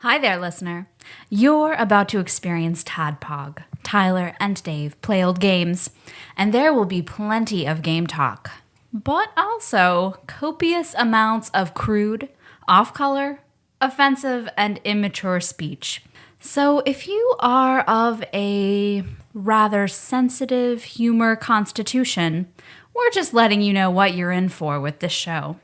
Hi there, listener. You're about to experience TADPOG. Tyler and Dave play old games, and there will be plenty of game talk, but also copious amounts of crude, off-color, offensive, and immature speech. So if you are of a rather sensitive humor constitution, we're just letting you know what you're in for with this show.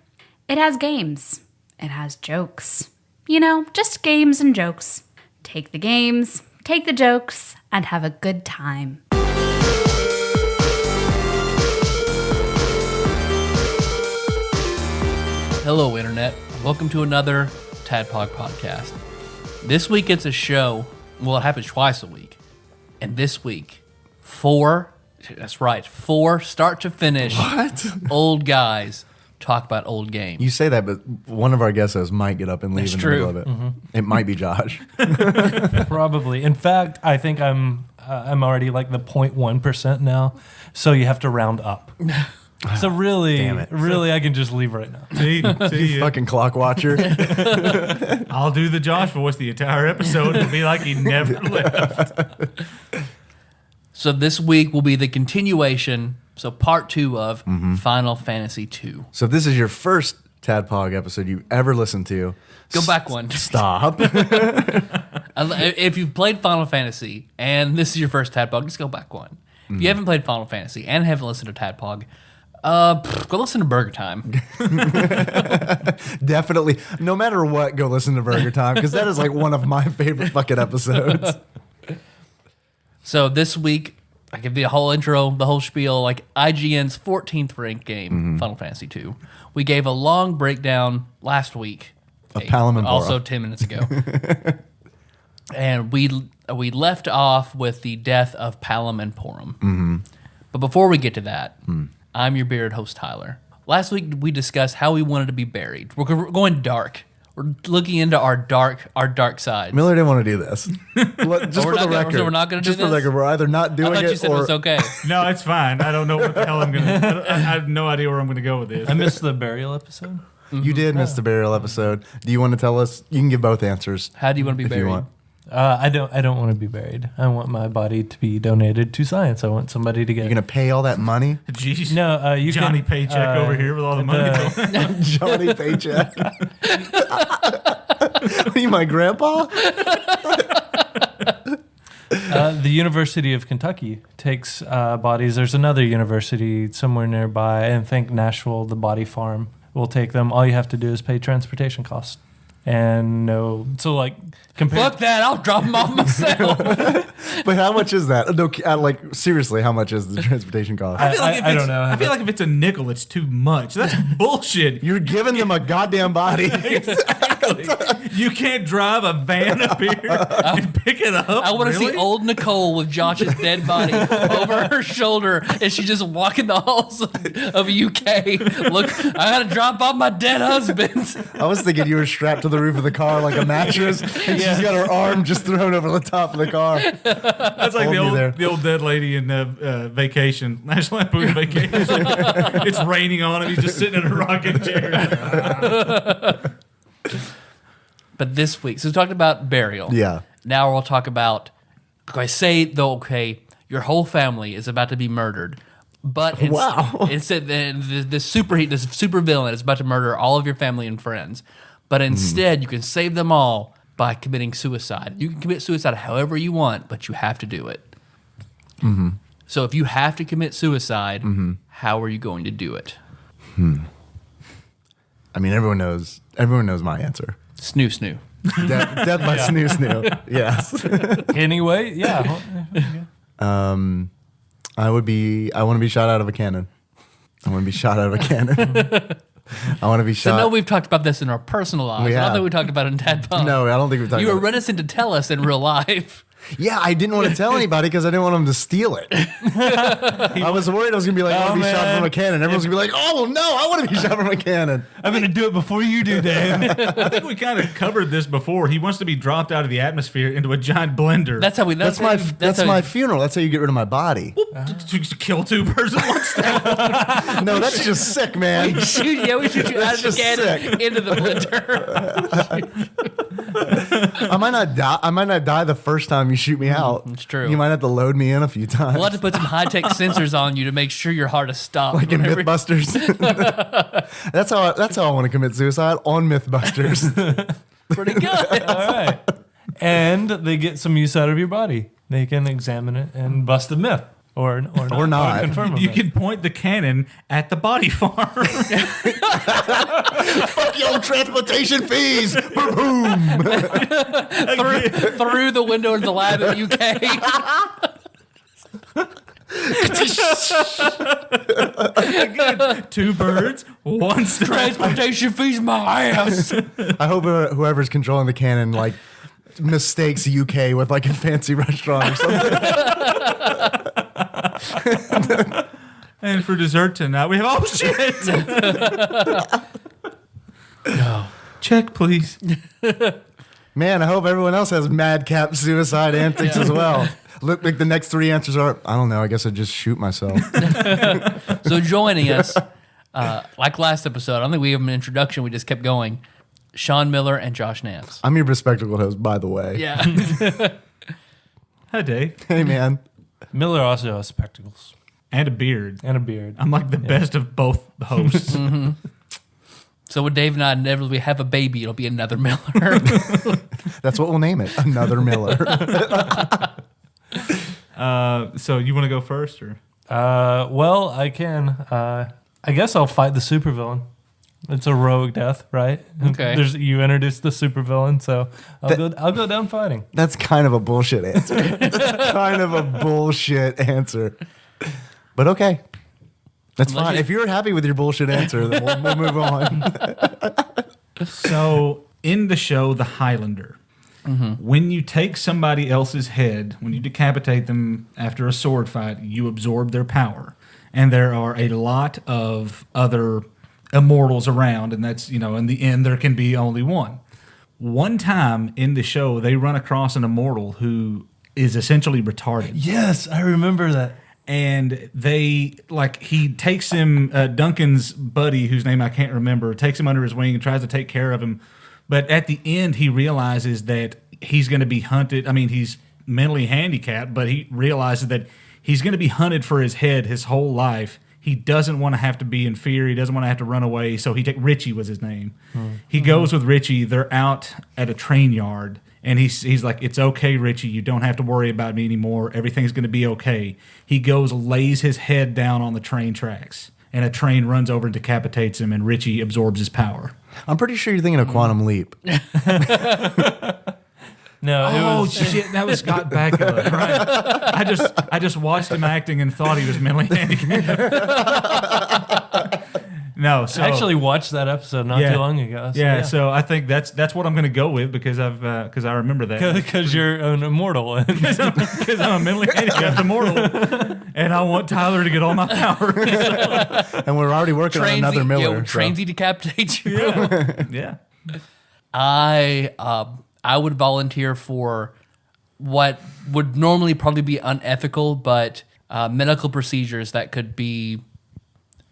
It has games. It has jokes. You know, just games and jokes. Take the games, take the jokes, and have a good time. Hello, Internet. Welcome to another TADPOG podcast. This week it's a show, well, it happens twice a week. And this week, four start to finish old guys talk about old games. You say that, but one of our guest hosts might get up and leave That's in true. the middle of it. Mm-hmm. It might be Josh. Probably. In fact, I think I'm already like the 0.1% now, so you have to round up. So really, I can just leave right now. You fucking clock watcher. I'll do the Josh voice the entire episode. It'll be like he never left. So this week will be the continuation, so part 2 of Final Fantasy II. So if this is your first TADPOG episode you've ever listened to, Go back one. stop. If you've played Final Fantasy and this is your first TADPOG, just go back one. If you haven't played Final Fantasy and haven't listened to TADPOG, go listen to Burger Time. Definitely. No matter what, go listen to Burger Time, because that is like one of my favorite fucking episodes. So this week, I give you the whole intro, the whole spiel, like IGN's 14th ranked game, Final Fantasy II. We gave a long breakdown last week. Of Palom and also Bora. 10 minutes ago. And we left off with the death of Palom and Porum. But before we get to that, I'm your bearded host, Tyler. Last week, we discussed how we wanted to be buried. We're going dark. We're looking into our dark side. Miller didn't want to do this. Just for the record. So we're not going to do this? Just for the record, we're either not doing I it thought you said or... it was okay. No, it's fine. I don't know what the hell I'm going to... I have no idea where I'm going to go with this. I missed the burial episode. You did miss the burial episode. Do you want to tell us? You can give both answers. How do you want to be if buried? you want. I don't want to be buried. I want my body to be donated to science. I want somebody to get. You're going to pay all that money? Jeez. No, you Johnny can, Paycheck over here with all the money. Johnny Paycheck. Are you my grandpa? The University of Kentucky takes bodies. There's another university somewhere nearby, and think Nashville, the body farm, will take them. All you have to do is pay transportation costs. And no, so like compared. Fuck that! I'll drop them off myself. But how much is that? No, like seriously, how much is the transportation cost? I don't know. I feel like if it's a nickel, it's too much. That's bullshit. You're giving them a goddamn body. Exactly. You can't drive a van up here and pick it up. I want to see old Nicole with Josh's dead body over her shoulder as she's just walking the halls of UK. Look, I gotta drop off my dead husband. I was thinking you were strapped to the roof of the car like a mattress, and she's got her arm just thrown over the top of the car. That's like the old dead lady in Vacation, National Lampoon Vacation. It's raining on him. He's just sitting in a rocking chair. But this week, so we talked about burial. Yeah. Now we'll talk about, your whole family is about to be murdered. But instead, the super villain is about to murder all of your family and friends. But instead, you can save them all by committing suicide. You can commit suicide however you want, but you have to do it. So if you have to commit suicide, how are you going to do it? I mean, everyone knows my answer. Snoo snoo. Death by snoo snoo. Yes. Anyway, yeah. I want to be shot out of a cannon. I want to be shot out of a cannon. I want to be shot. So no, we've talked about this in our personal lives. I don't think we talked about it in TADPOG. No, I don't think we've talked You about were reticent to tell us in real life. Yeah, I didn't want to tell anybody because I didn't want them to steal it. I was worried I was going to be like, I want to be shot from a cannon. Everyone's going to be like, oh, no, I want to be shot from a cannon. I'm going to do it before you do, Dave. I think we kind of covered this before. He wants to be dropped out of the atmosphere into a giant blender. That's how we. That's my funeral. That's how you get rid of my body. To kill two birds with one stone. No, that's just sick, man. we shoot you out of the just cannon sick. into the blender. I might not die. I might not die the first time you shoot me out. It's true. You might have to load me in a few times. We'll have to put some high-tech sensors on you to make sure your heart is stopped. like in whenever- Mythbusters. That's how I want to commit suicide, on Mythbusters. Pretty good. All right. And they get some use out of your body. They can examine it and bust a myth. Or not. Or not. Confirm a You myth. can point the cannon at the body farm. Fuck your transportation fees. Boom. Through the window in the lab in the UK. Two birds, one stone. Transportation fees my ass. I hope whoever's controlling the cannon like mistakes UK with like a fancy restaurant or something. And for dessert tonight, we have shit. No. Check, please. Man, I hope everyone else has madcap suicide antics as well. Look, like the next three answers are, I don't know, I guess I'd just shoot myself. So joining us, like last episode, I don't think we have an introduction. We just kept going. Shawn Miller and Josh Nance. I'm your bespectacled host, by the way. Yeah. Hi, Dave. Hey, man. Miller also has spectacles And a beard. and a beard. I'm like the best of both hosts. So when Dave and I inevitably have a baby, it'll be another Miller. That's what we'll name it. Another Miller. So you want to go first, or Well, I can. I guess I'll fight the supervillain. It's a rogue death, right? Okay. You introduced the supervillain, so I'll go down fighting. That's kind of a bullshit answer. That's kind of a bullshit answer. But okay. That's Unless fine. you- If you're happy with your bullshit answer, then we'll move on. so in the show The Highlander, when you take somebody else's head, when you decapitate them after a sword fight, you absorb their power. And there are a lot of other immortals around, and that's, in the end, there can be only one. One time in the show, they run across an immortal who is essentially retarded. Yes, I remember that. And he takes him, Duncan's buddy, whose name I can't remember, takes him under his wing and tries to take care of him. But at the end, he realizes that he's going to be hunted. I mean, he's mentally handicapped, but he realizes that he's going to be hunted for his head his whole life. He doesn't want to have to be in fear. He doesn't want to have to run away. So Richie was his name. He goes with Richie. They're out at a train yard. And he's like, it's okay, Richie. You don't have to worry about me anymore. Everything's going to be okay. He goes, lays his head down on the train tracks. And a train runs over and decapitates him. And Richie absorbs his power. I'm pretty sure you're thinking of Quantum Leap. No, it was shit! That was Scott Bakula, right? I just watched him acting and thought he was mentally handicapped. No, so I actually watched that episode not too long ago. So So I think that's what I'm going to go with because I remember that because you're an immortal. because I'm a mentally handicapped immortal, and I want Tyler to get all my power. And we're already working on another Miller. Trainsy decapitates you. Yeah. I would volunteer for what would normally probably be unethical, but medical procedures that could be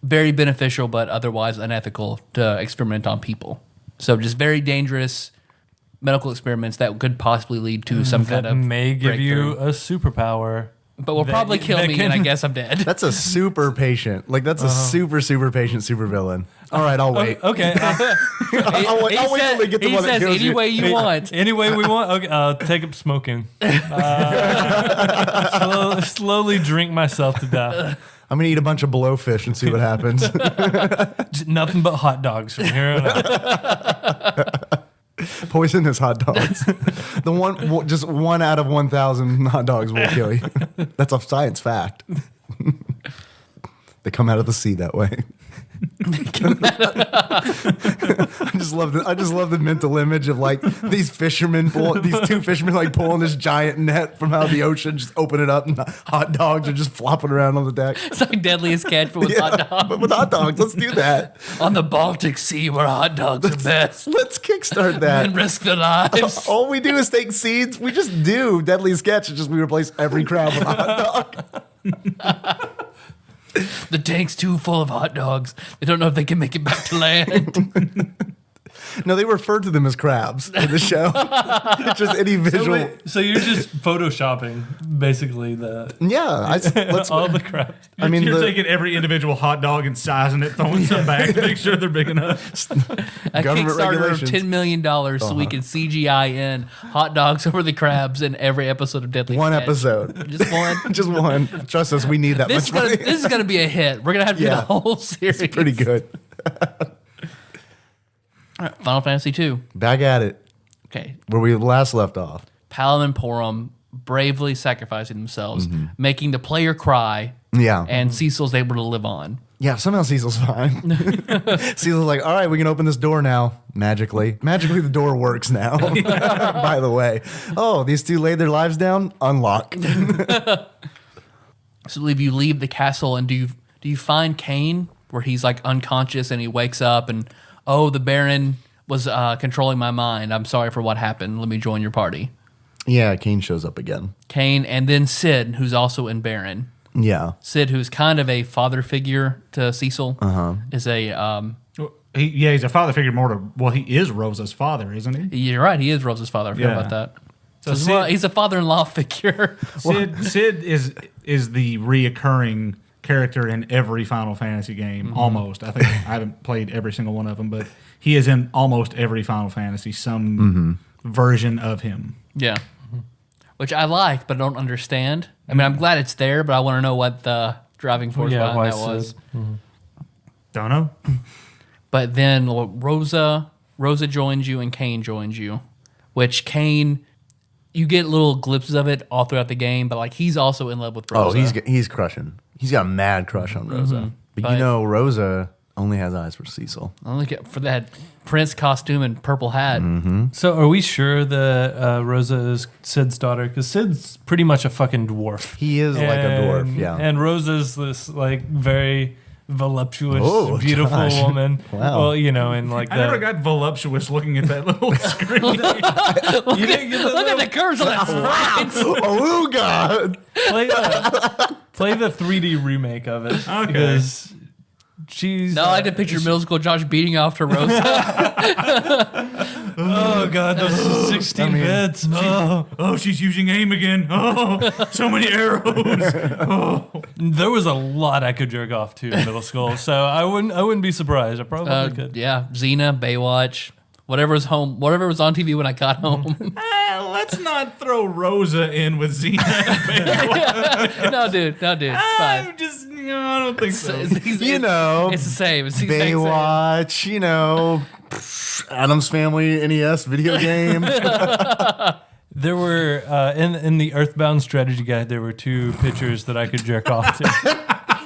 very beneficial, but otherwise unethical to experiment on people. So just very dangerous medical experiments that could possibly lead to some kind that of may give you breakthrough. a superpower. But will that- probably kill that me, can- and I guess I'm dead. That's a super patient. Like, that's a super patient super villain. All right, I'll wait. Okay. I'll wait till they get the he one that says kills any you. way you want. Any way we want. Okay, I'll take up smoking. Slowly drink myself to death. I'm going to eat a bunch of blowfish and see what happens. Just nothing but hot dogs from here on out. Poisonous hot dogs. Just 1 out of 1,000 hot dogs will kill you. That's a science fact. They come out of the sea that way. I just love the mental image of like these two fishermen like pulling this giant net from out of the ocean, just open it up and hot dogs are just flopping around on the deck. It's like Deadliest Catch, but with hot dogs. But with hot dogs, let's do that. On the Baltic Sea, where hot dogs are best. Let's kickstart that. And risk their lives. All we do is take seeds. We just do Deadly Sketch. It's just we replace every crowd with a hot dog. The tank's too full of hot dogs. They don't know if they can make it back to land. No, they refer to them as crabs in the show. It's just any visual. So you're just photoshopping basically let's all the crap. I mean, You're taking every individual hot dog and sizing it, throwing some back to make sure they're big enough. A Government Kickstarter of regulations. $10 million so we can CGI in hot dogs over the crabs in every episode of Deadly one Catch. episode. Just one. Just one. Trust us, we need that This much money. is gonna be a hit. We're gonna have to do the whole series. It's pretty good. All right, Final Fantasy 2. Back at it. Okay. Where we last left off. Paladin Porum bravely sacrificing themselves, making the player cry, Yeah. and Cecil's able to live on. Yeah, somehow Cecil's fine. Cecil's like, all right, we can open this door now. Magically. Magically, the door works now. By the way. Oh, these two laid their lives down? Unlock. So you leave the castle, and do you find Cain, where he's like unconscious, and he wakes up, and the Baron was controlling my mind. I'm sorry for what happened. Let me join your party. Yeah, Kane shows up again. Cain, and then Sid, who's also in Baron. Yeah. Sid, who's kind of a father figure to Cecil, is a. He's a father figure more to. Well, he is Rosa's father, isn't he? You're right. He is Rose's father. I forgot Yeah. about that. So So Sid- he's a father-in-law figure. Sid is the reoccurring character in every Final Fantasy game, almost. I think I haven't played every single one of them, but he is in almost every Final Fantasy, some version of him. Yeah. Which I like, but don't understand. I mean, I'm glad it's there, but I want to know what the driving force behind why that was. Sid? Don't know. But then Rosa joins you and Cain joins you, which Cain, you get little glimpses of it all throughout the game, but like he's also in love with Rosa. Oh, he's crushing. He's got a mad crush on Rosa. But you know, Rosa only has eyes for Cecil. Only for that prince costume and purple hat. So are we sure that Rosa is Sid's daughter? Because Sid's pretty much a fucking dwarf. He is like a dwarf, yeah. And Rosa's this like very voluptuous, Oh, beautiful gosh. woman. Wow. Well, you know, and like I never got voluptuous looking at that little screen. you didn't get the Look at the curves on that sprite. Oh, God. play the 3D remake of it. Okay. Because she's No, I like to picture middle school Josh beating off to Rosa. oh god, those 16 bits. Oh, she's using aim again. Oh, so many arrows. There was a lot I could jerk off to in middle school, so I wouldn't be surprised. I probably could. Yeah, Xena, Baywatch, whatever was on TV when I got home. Let's not throw Rosa in with Xena. No, dude, it's fine. I'm just, I don't think so. You know, It's the same. It's the exact same. Baywatch, you know, Addams Family NES video game. There were in the Earthbound strategy guide. There were 2 pictures that I could jerk off to.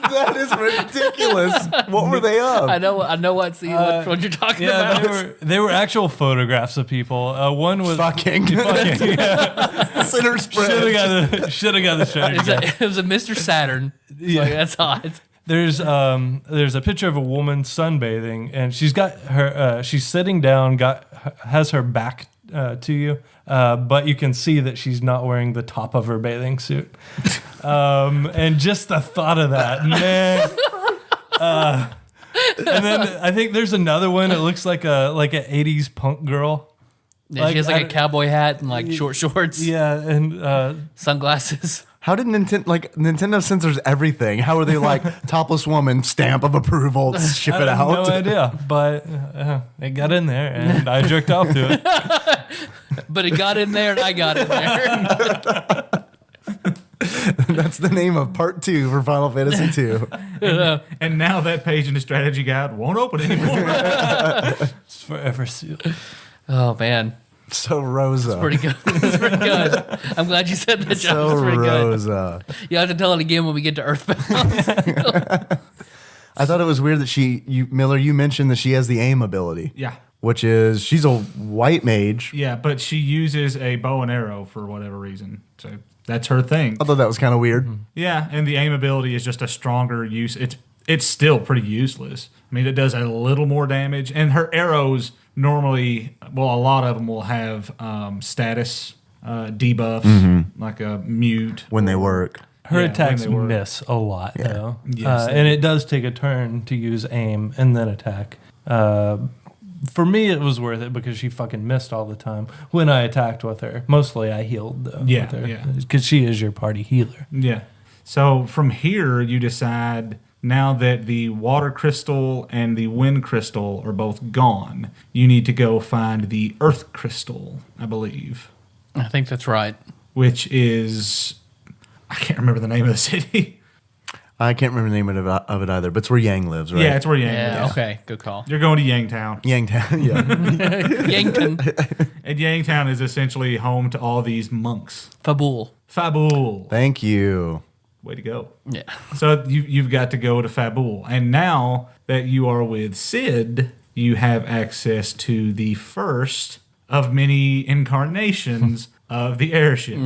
That is ridiculous. What were they of? I know what you're talking Yeah, about. they were actual photographs of people. One was Fucking. yeah. Center spread. Should have got the strategy guide. It was a Mr. Saturn. Yeah. Like, that's odd. There's a picture of a woman sunbathing, and she's got her she's sitting down, has her back to you, but you can see that she's not wearing the top of her bathing suit. And just the thought of that, man. And then I think there's another one. It looks like an 80s punk girl. Yeah, she has like a cowboy hat and like short shorts, Yeah, and sunglasses. How did Nintendo censors everything? How are they like topless woman stamp of approval? Ship it I have out. no idea, but it got in there, and I jerked off to it. But it got in there and I got in there. That's the name of part 2 for Final Fantasy 2. And now that page in the strategy guide won't open anymore. It's forever sealed. Oh man, So Rosa. pretty good. It's pretty good. I'm glad you said that, John. So It's pretty Rosa. good. You have to tell it again when we get to Earthbound. I thought it was weird that Miller, you mentioned that she has the aim ability. Yeah. Which is, she's a white mage. Yeah, but she uses a bow and arrow for whatever reason. So that's her thing. I thought that was kind of weird. Yeah, and the aim ability is just a stronger use. It's still pretty useless. I mean, it does a little more damage. And her arrows normally, well, a lot of them will have status debuffs, like a mute. When they work. Her Yeah, attacks when they work. miss a lot, though. Yes, they And it does take a turn to use aim and then attack. for me, it was worth it because she fucking missed all the time when I attacked with her. Mostly I healed, though. Yeah, with her, yeah. because she is your party healer. Yeah. So from here, you decide now that the water crystal and the wind crystal are both gone, you need to go find the earth crystal, I believe, I think that's right. which is, I can't remember the name of the city. I can't remember the name of it either, but it's where Yang lives, right? Yeah, it's where Yang Yeah, lives. okay, good call. You're going to Yangtown. Yangtown, yeah. Yankton. And Yangtown is essentially home to all these monks. Fabul. Fabul. Thank you. Way to go. Yeah. So you've got to go to Fabul. And now that you are with Sid, you have access to the first of many incarnations of the airship.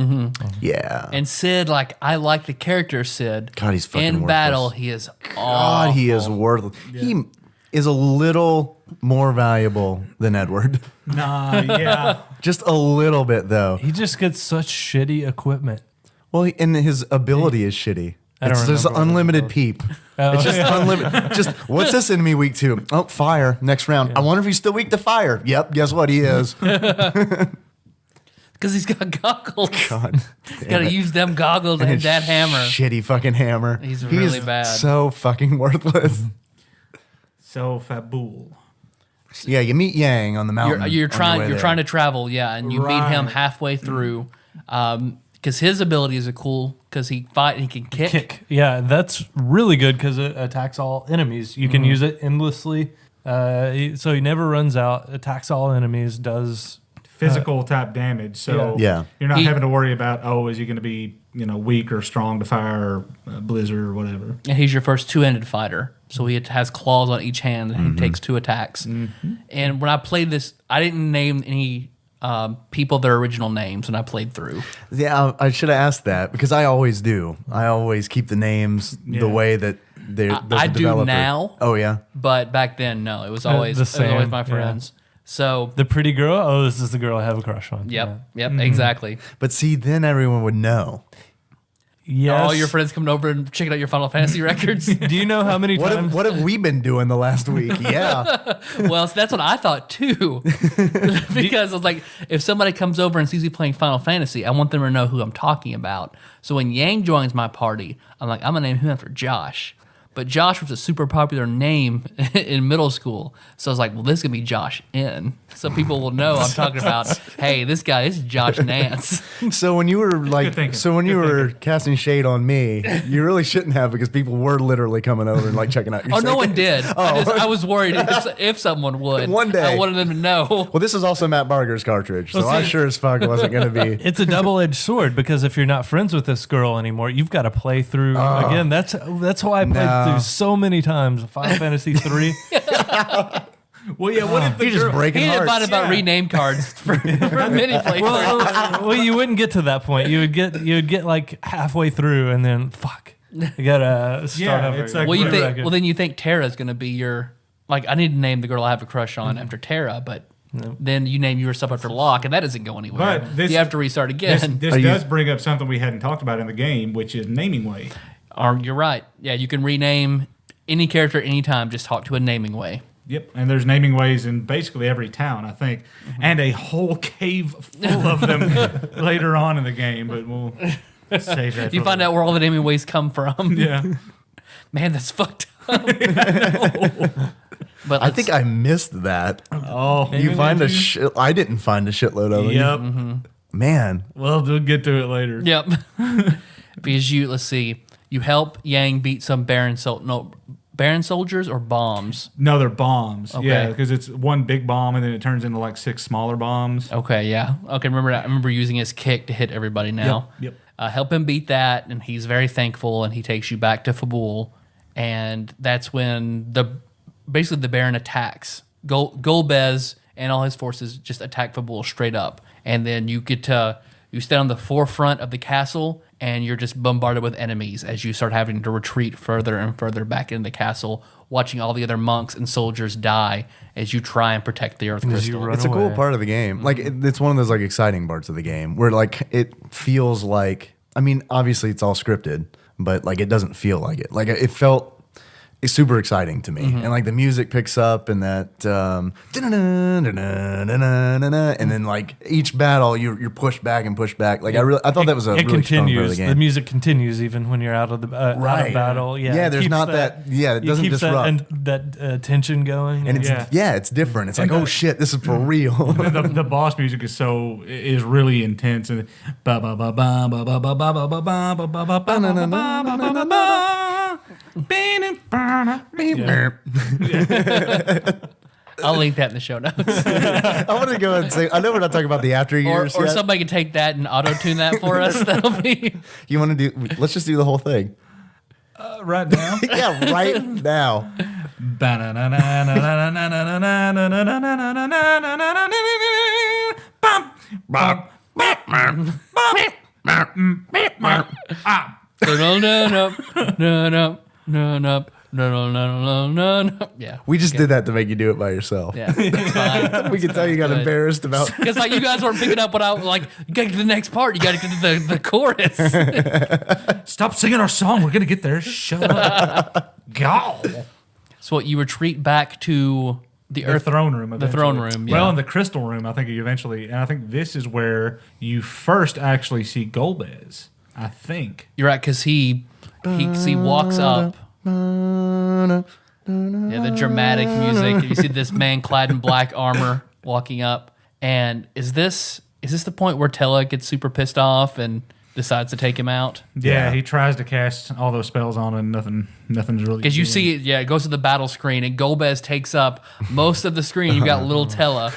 Yeah. And Sid, like, I like the character Sid. God, he's fucking In worthless. battle, he is God, he is worthless. He is a little more valuable than Edward. Nah, yeah. Just a little bit, though. He just gets such shitty equipment. Well, and his ability is shitty. I don't It's just remember what unlimited it peep. Oh, It's just unlimited. Just what's this enemy weak to? Oh, fire. Next round. I wonder if he's still weak to fire. Yep. Guess what? He is. because he's got goggles. God. Got to use them goggles and his that hammer. Shitty fucking hammer. He's really bad. So fucking worthless. So Fabul. Yeah, you meet Yang on the mountain. You're on the trying way you're there. trying to travel, yeah, and you meet him Right. halfway through. Because his abilities are cool. Because he can kick. Kick. Yeah, that's really good because it attacks all enemies. You can use it endlessly. So he never runs out, attacks all enemies, does... Physical type damage. So Yeah. you're not He- having to worry about, oh, is he going to be, weak or strong to fire or blizzard or whatever. And he's your first two-handed fighter. So he has claws on each hand and he takes two attacks. And when I played this, I didn't name any people their original names when I played through. Yeah, I should have asked that because I always do. I always keep the names Yeah. the way that they're. I do now. Oh yeah. But back then, no. It was always, the it was always same, my yeah. friends. So, The pretty girl? Oh, this is the girl I have a crush on. yep, exactly. But see, then everyone would know. Yes. All your friends coming over and checking out your Final Fantasy records. Do you know how many times... What have we been doing the last week? Yeah. Well, so that's what I thought too. Because I was like, if somebody comes over and sees me playing Final Fantasy, I want them to know who I'm talking about. So when Yang joins my party, I'm like, I'm going to name him after Josh. But Josh was a super popular name in middle school. So I was like, well, this is going to be Josh N. So people will know I'm talking about, hey, this guy is Josh Nance. So when you were thinking. when you were casting shade on me, you really shouldn't have because people were literally coming over and like checking out your. Oh, no second- one did. I was worried if someone would. One day. I wanted them to know. Well, this is also Matt Barger's cartridge, so I sure as fuck wasn't going to be. It's a double-edged sword because if you're not friends with this girl anymore, you've got to play through again. That's how I played through so many times. Final Fantasy 3. Well, yeah, what if the You're just girl... breaking He didn't hearts. find about rename cards for mini playthroughs. well, you wouldn't get to that point. You would get like halfway through, and then fuck, you gotta start Yeah, over. it's like- Well, you Right, think? right. Well, then you think Tara's going to be your like. I need to name the girl I have a crush on after Tara, but then you name yourself after Locke, and that doesn't go anywhere. But this- you have to restart again. This does bring up something we hadn't talked about in the game, which is naming way. Or you're right. Yeah, you can rename any character anytime. Just talk to a naming way. Yep, and there's naming ways in basically every town, I think, and a whole cave full of them later on in the game. But we'll save that. You for find later. out where all the naming ways come from. Yeah, Man, that's fucked up. But I think I missed that. oh, You find a shit. I didn't find a shitload of them. Yep. Man. Well, we'll get to it later. Yep. Because let's see, you help Yang beat some Baron soldiers or bombs. No, they're bombs. Okay. Yeah, because it's one big bomb and then it turns into like 6 smaller bombs. Okay, yeah. Okay, I remember using his kick to hit everybody now. Yep. Help him beat that, and he's very thankful, and he takes you back to Fabul, and that's when basically the Baron attacks. Golbez and all his forces just attack Fabul straight up, and then you stand on the forefront of the castle, and you're just bombarded with enemies as you start having to retreat further and further back into the castle, watching all the other monks and soldiers die as you try and protect the Earth Crystal. run It's a cool away. part of the game. Like it's one of those like exciting parts of the game where like it feels like. I mean, obviously it's all scripted, but like it doesn't feel like it. Like it is super exciting to me. And like the music picks up and that and then like each battle you're pushed back and pushed back. Like I thought that was a it really strong part of continues. the game. The music continues even when you're out of the out of battle. Yeah, Yeah, it there's keeps not that. Yeah, it doesn't keeps disrupt. that tension going. And it's Yeah. it's different. It's like, oh shit, this is for real. The boss music is really intense and ba ba ba ba ba ba ba ba ba ba ba ba ba ba ba ba I'll link that in the show notes. I want to go ahead and say, I know we're not talking about the after or years yet. somebody can take that and auto tune that for us. That'll be. You want to do? Let's just do the whole thing. right now. Yeah, right now. Yeah. We just did that to make you do it by yourself. Yeah, that's fine. We can tell you got Good. embarrassed about. Because like you guys weren't picking up what I like. You gotta get to the next part. You gotta get to the chorus. Stop singing our song. We're gonna get there. Shut up. Go. So what you retreat back to the The earth throne room. The throne eventually. room. Well, Yeah. in the crystal room, I think you eventually, and I think this is where you first actually see Golbez. I think. You're right, because he walks up. Yeah, the dramatic music. You see this man clad in black armor walking up. And is this the point where Tella gets super pissed off and decides to take him out? Yeah, he tries to cast all those spells on him, and nothing's really. Because you doing. see it, it goes to the battle screen, and Golbez takes up most of the screen. You got little Tella.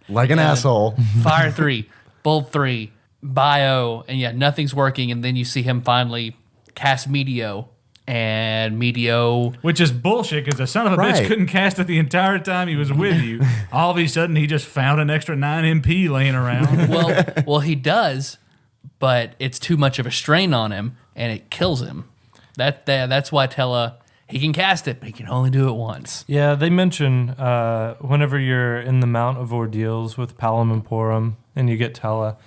Like an asshole. Fire 3, Bolt 3, Bio, and nothing's working. And then you see him finally cast Meteo. And Meteo. Which is bullshit because the son of a Right. bitch couldn't cast it the entire time he was with you. All of a sudden, he just found an extra 9 MP laying around. Well, he does, but it's too much of a strain on him, and it kills him. That's why Tella, he can cast it, but he can only do it once. Yeah, they mention whenever you're in the Mount of Ordeals with Palom and Porum and you get Tella,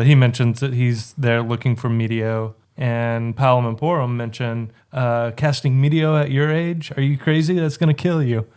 he mentions that he's there looking for Meteo. And Palom and Porum mention casting Meteo at your age. Are you crazy? That's going to kill you.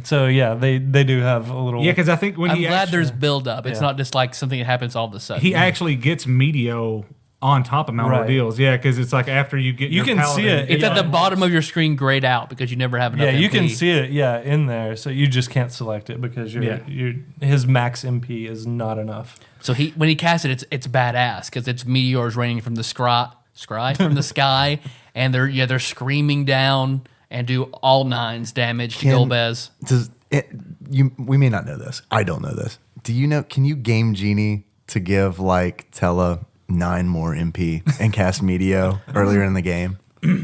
So yeah, they do have a little. Yeah, because I think when I'm he glad actually, there's build up. It's Yeah. not just like something that happens all of a sudden. he actually gets Meteo on top of Mount Right. Ordeals. Yeah, because it's like after you get You your can see paladin, it. It's at the Yeah. bottom of your screen grayed out because you never have enough Yeah, you MP. can see it. Yeah, in there. So you just can't select it because his max MP is not enough. So when he casts it, it's badass because it's meteors raining from the scry from the sky, and they're screaming down and do all 9s damage to Golbez. We may not know this. I don't know this. Do you know? Can you game Genie to give like Tella 9 more MP and cast Meteo earlier in the game?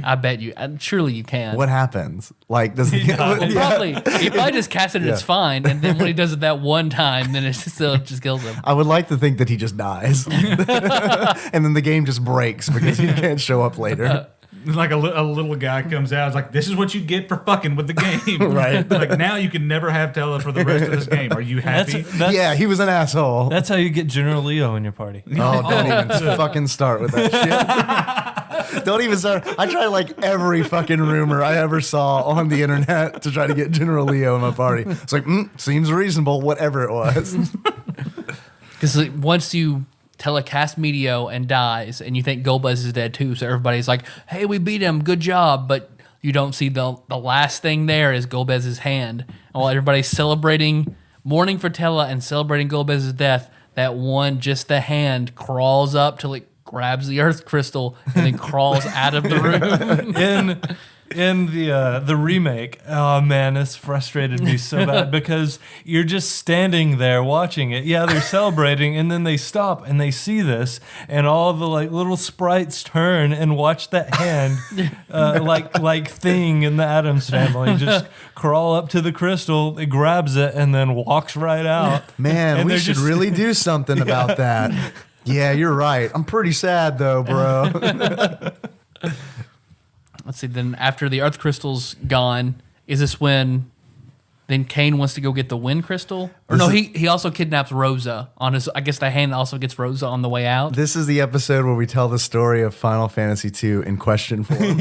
I bet you. Surely you can. What happens? Like does he? Well, probably. He probably just casts it and it's fine. And then when he does it that one time, then it still just kills him. I would like to think that he just dies, and then the game just breaks because he can't show up later. like a little guy comes out. It's like, this is what you get for fucking with the game. Right. Like now you can never have Tella for the rest of this game. Are you happy? Yeah, he was an asshole. That's how you get General Leo in your party. Oh, don't even fucking start with that shit. Don't even start. I tried like every fucking rumor I ever saw on the internet to try to get General Leo in my party. It's like, seems reasonable, whatever it was. Because once you telecast Meteo and dies, and you think Golbez is dead too, so everybody's like, hey, we beat him, good job. But you don't see the last thing there is Golbez's hand. And while everybody's celebrating, mourning for Tella and celebrating Golbez's death, that one, just the hand, crawls up till it grabs the earth crystal and then crawls out of the room. In the remake, oh man, this frustrated me so bad because you're just standing there watching it. Yeah, they're celebrating, and then they stop and they see this, and all the like little sprites turn and watch that hand, like Thing in the Addams Family, just crawl up to the crystal, it grabs it, and then walks right out. Man, And we they're should just- really do something about that. Yeah, you're right. I'm pretty sad though, bro. Let's see, then after the earth crystal's gone, is this when Then Cain wants to go get the wind crystal. Or no, he also kidnaps Rosa on his. I guess the hand also gets Rosa on the way out. This is the episode where we tell the story of Final Fantasy II in question form.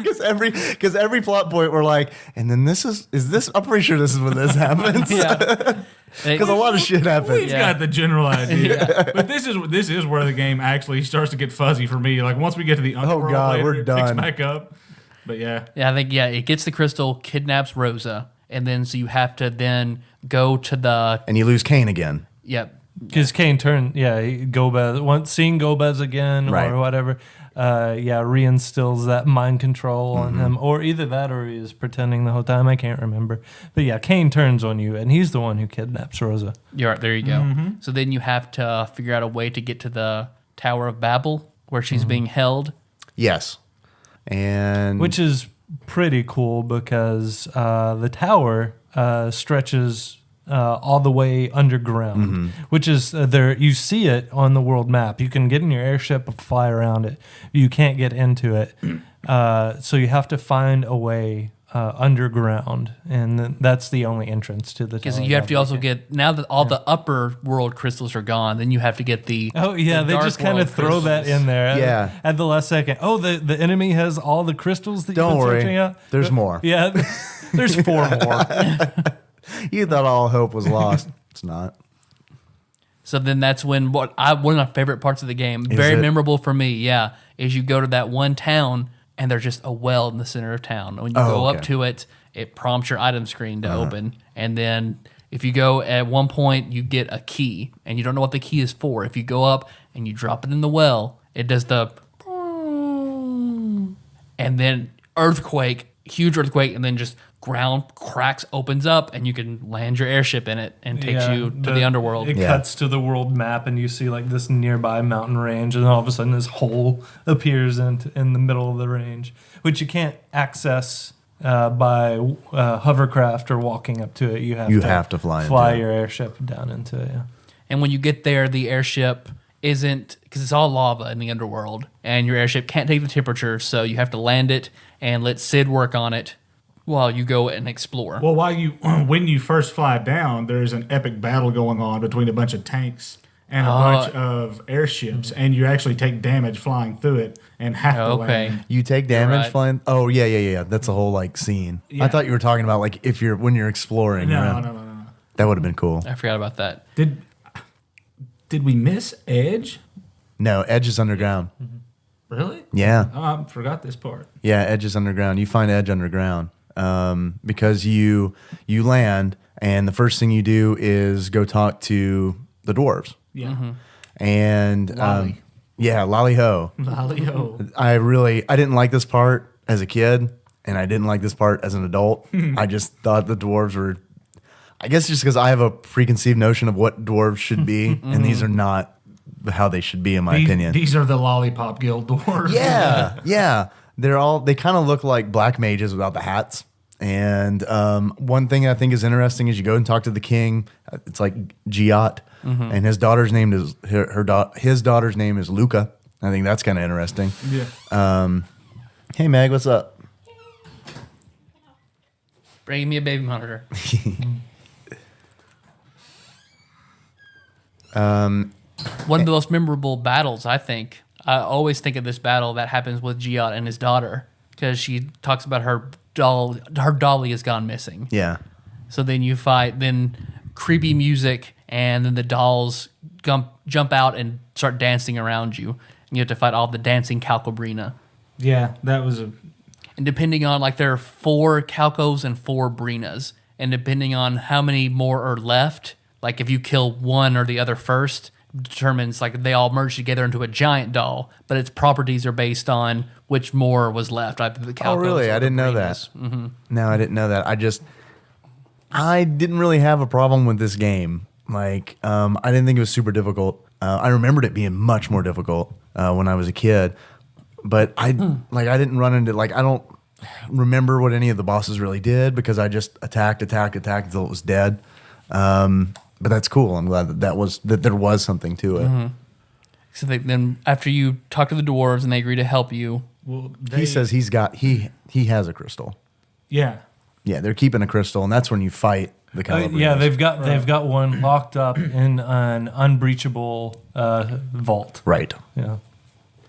Because every plot point we're like, and then this is this? I'm pretty sure this is when this happens. Yeah. Because a lot of shit happens. We've got the general idea, but this is where the game actually starts to get fuzzy for me. Like once we get to the underworld, God, later, we're it done. picks back up. But yeah, I think it gets the crystal, kidnaps Rosa, and then so you have to then go to the And you lose Cain again. Because Cain turned, Gobez, seeing Gobez again Right. or whatever, reinstills that mind control on him. Or either that or he is pretending the whole time. I can't remember. But yeah, Cain turns on you, and he's the one who kidnaps Rosa. You're right, there you go. So then you have to figure out a way to get to the Tower of Babel where she's being held. Yes. And Which is pretty cool because the tower stretches all the way underground, which is there. You see it on the world map. You can get in your airship and fly around it. You can't get into it, so you have to find a way underground, and that's the only entrance to the Because tower. you have to also get, now that all the upper world crystals are gone, then you have to get the Oh yeah, the they dark just kind world of throw that crystals. in there Yeah. at the last second. Oh, the enemy has all the crystals that Don't you've been worry. searching out. There's more. Yeah, there's 4 more. You thought all hope was lost. It's not. So then that's when one of my favorite parts of the game, very it? memorable for me, is you go to that one town and there's just a well in the center of town. When you go up okay. to it, it prompts your item screen to open. And then if you go at one point, you get a key and you don't know what the key is for. If you go up and you drop it in the well, it does the and then earthquake, huge earthquake, and then just ground cracks, opens up, and you can land your airship in it and takes you to the underworld. It cuts to the world map, and you see like this nearby mountain range, and then all of a sudden this hole appears in the middle of the range, which you can't access by hovercraft or walking up to it. You have to fly into it. your airship down into it. Yeah. And when you get there, the airship isn't, because it's all lava in the underworld, and your airship can't take the temperature, so you have to land it and let Sid work on it while you go and explore. well, when you first fly down, there is an epic battle going on between a bunch of tanks and a bunch of airships, and you actually take damage flying through it and have to land. You take damage right. flying. Oh yeah. That's a whole like scene. Yeah. I thought you were talking about like when you're exploring. No. That would have been cool. I forgot about that. Did we miss Edge? No, Edge is underground. Really? Yeah. Oh, I forgot this part. Yeah, Edge is underground. You find Edge underground because you land, and the first thing you do is go talk to the dwarves. Yeah. And Lolly. Lolly Ho. Lolly-ho. I didn't like this part as a kid, and I didn't like this part as an adult. I just thought the dwarves were, I guess just because I have a preconceived notion of what dwarves should be, and these are not how they should be in my opinion. These are the Lollipop Guild dwarves. Yeah. They kind of look like black mages without the hats. And one thing I think is interesting is you go and talk to the king. It's like Giot, and his daughter's name is his daughter's name is Luca. I think that's kind of interesting. Yeah. Hey Meg, what's up? Bring me a baby monitor. One of the most memorable battles, I think. I always think of this battle that happens with Giot and his daughter, because she talks about her dolly has gone missing. Yeah. So then you fight, then creepy music, and then the dolls jump out and start dancing around you. And you have to fight all the dancing Calcobrina. Yeah, that was And depending on, like, there are 4 Calcos and 4 Brinas. And depending on how many more are left, like if you kill one or the other first, determines, like, they all merge together into a giant doll. But its properties are based on which more was left. Either the Calcos Oh, really? or I the didn't know that. Brinas. No, I didn't know that. I didn't really have a problem with this game. Like, I didn't think it was super difficult. I remembered it being much more difficult when I was a kid. But I didn't run into, like, I don't remember what any of the bosses really did because I just attacked until it was dead. But that's cool. I'm glad that there was something to it. So then after you talk to the dwarves and they agree to help you, He says he has a crystal. Yeah. Yeah, they're keeping a crystal, and that's when you fight the Calibers. Yeah, they've got one locked up in an unbreachable vault. Right. Yeah.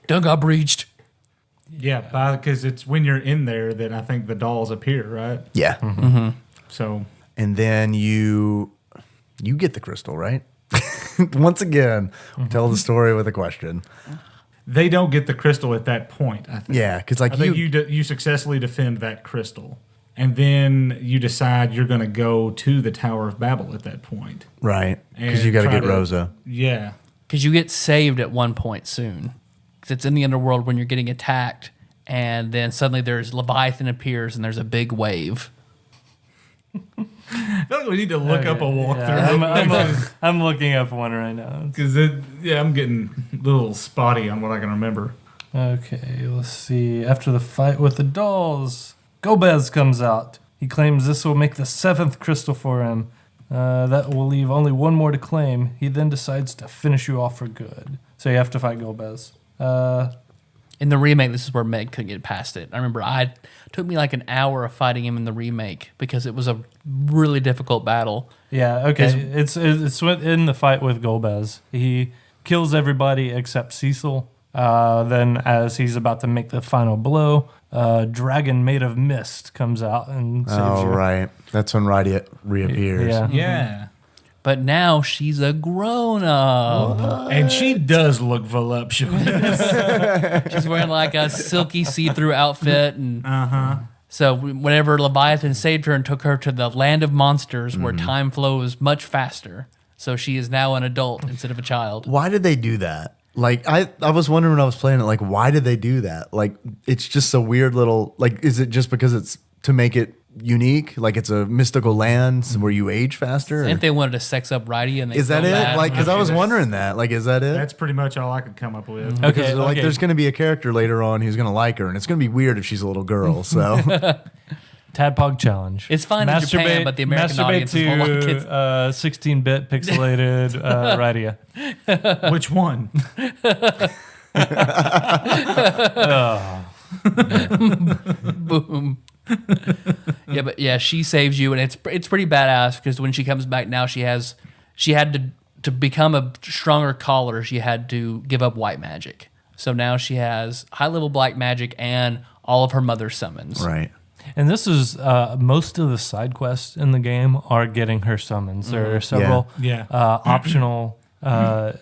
Done got breached. Yeah, because it's when you're in there that I think the dolls appear, right? Yeah. Mm-hmm. So, And then you get the crystal, right? Once again, tell the story with a question. they don't get the crystal at that point, I think. Yeah, because like I think you successfully defend that crystal. And then you decide you're going to go to the Tower of Babel at that point. right, because And you got to try get Rosa. Yeah. Because you get saved at one point soon. Because it's in the underworld when you're getting attacked, and then suddenly there's Leviathan appears, and there's a big wave. I feel like we need to look up a Yeah, walkthrough. I'm looking up one right now. Because I'm getting a little spotty on what I can remember. Okay, let's see. After the fight with the dolls, Gobez comes out. He claims this will make the 7th crystal for him. That will leave only one more to claim. He then decides to finish you off for good. So you have to fight Gobez. In the remake, this is where Meg couldn't get past it. I remember it took me like an hour of fighting him in the remake because it was a really difficult battle. Yeah, okay. It's in the fight with Gobez. He kills everybody except Cecil. Then as he's about to make the final blow, dragon made of mist comes out and saves Oh, you. right. That's when Rydia reappears. Yeah. Yeah. But now she's a grown-up. And she does look voluptuous. She's wearing like a silky see-through outfit. And so whenever Leviathan saved her and took her to the land of monsters where time flows much faster. So she is now an adult instead of a child. Why did they do that? Like, I was wondering when I was playing it, like, why did they do that? Like, it's just a weird little, like, is it just because it's to make it unique? Like, it's a mystical land where you age faster? I think they wanted to sex up Righty and they Is that felt it? bad. Like, because I was wondering that. Like, is that it? That's pretty much all I could come up with. Okay, Because, like, there's going to be a character later on who's going to like her, and it's going to be weird if she's a little girl. So, Tadpog challenge. It's fine in Japan, but the American audience is full of kids. 16-bit pixelated Rydia. Which one? Boom. Yeah, she saves you, and it's pretty badass because when she comes back now, she had to become a stronger caller. She had to give up white magic, so now she has high level black magic and all of her mother's summons. right. And this is most of the side quests in the game are getting her summons. There are several Yeah. optional.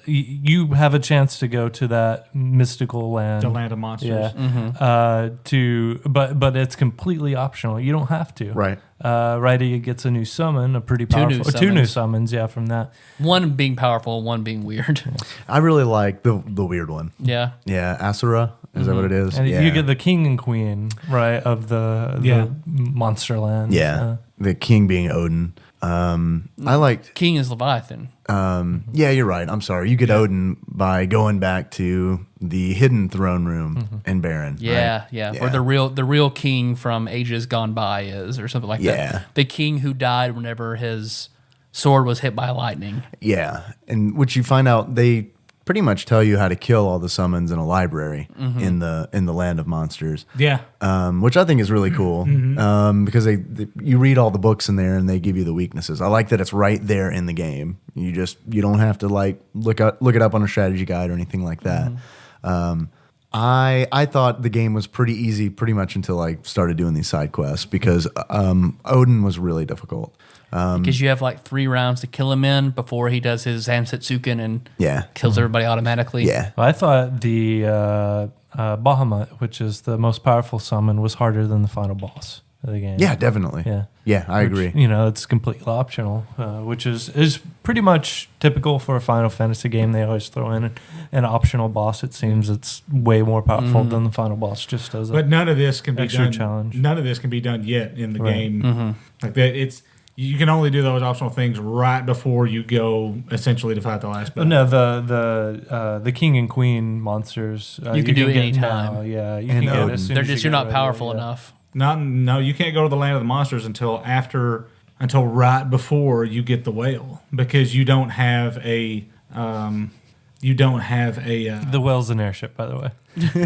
You have a chance to go to that mystical land, The Land of Monsters. yeah. But it's completely optional. You don't have to. Right. Rydia gets a new summon, a pretty powerful. Two new summons, yeah, from that. One being powerful, one being weird. I really like the weird one. Yeah. Yeah, Asura. Is that what it is? And yeah. you get the king and queen, right, of the monster land. Yeah. The king being Odin. I liked. King is Leviathan. Yeah, you're right. I'm sorry. You get Odin by going back to the hidden throne room in Baron. Yeah, right? yeah. Where the real king from ages gone by is, or something like Yeah. that. The king who died whenever his sword was hit by lightning. Yeah, and which you find out they pretty much tell you how to kill all the summons in a library in the land of monsters. Yeah. Which I think is really cool because you read all the books in there and they give you the weaknesses. I like that it's right there in the game. You don't have to like look it up on a strategy guide or anything like that. I thought the game was pretty easy pretty much until I started doing these side quests because Odin was really difficult. Because you have like 3 rounds to kill him in before he does his Zansetsuken and kills everybody automatically. Yeah. I thought the Bahamut, which is the most powerful summon, was harder than the final boss of the game. Yeah, definitely. Yeah. Yeah, I agree. You know, it's completely optional, which is pretty much typical for a Final Fantasy game. They always throw in an optional boss. It seems it's way more powerful than the final boss. Just as But none of this can be extra done. challenge. None of this can be done yet in the Right. game. Like that, you can only do those optional things right before you go essentially to fight the last battle. No, the king and queen monsters You can do it get anytime. now. Yeah, you And can get Odin. as soon They're as you just get you're not ready, powerful yeah. enough. No, you can't go to the Land of the Monsters until right before you get the whale because you don't have a The whale's an airship, by the way. Man,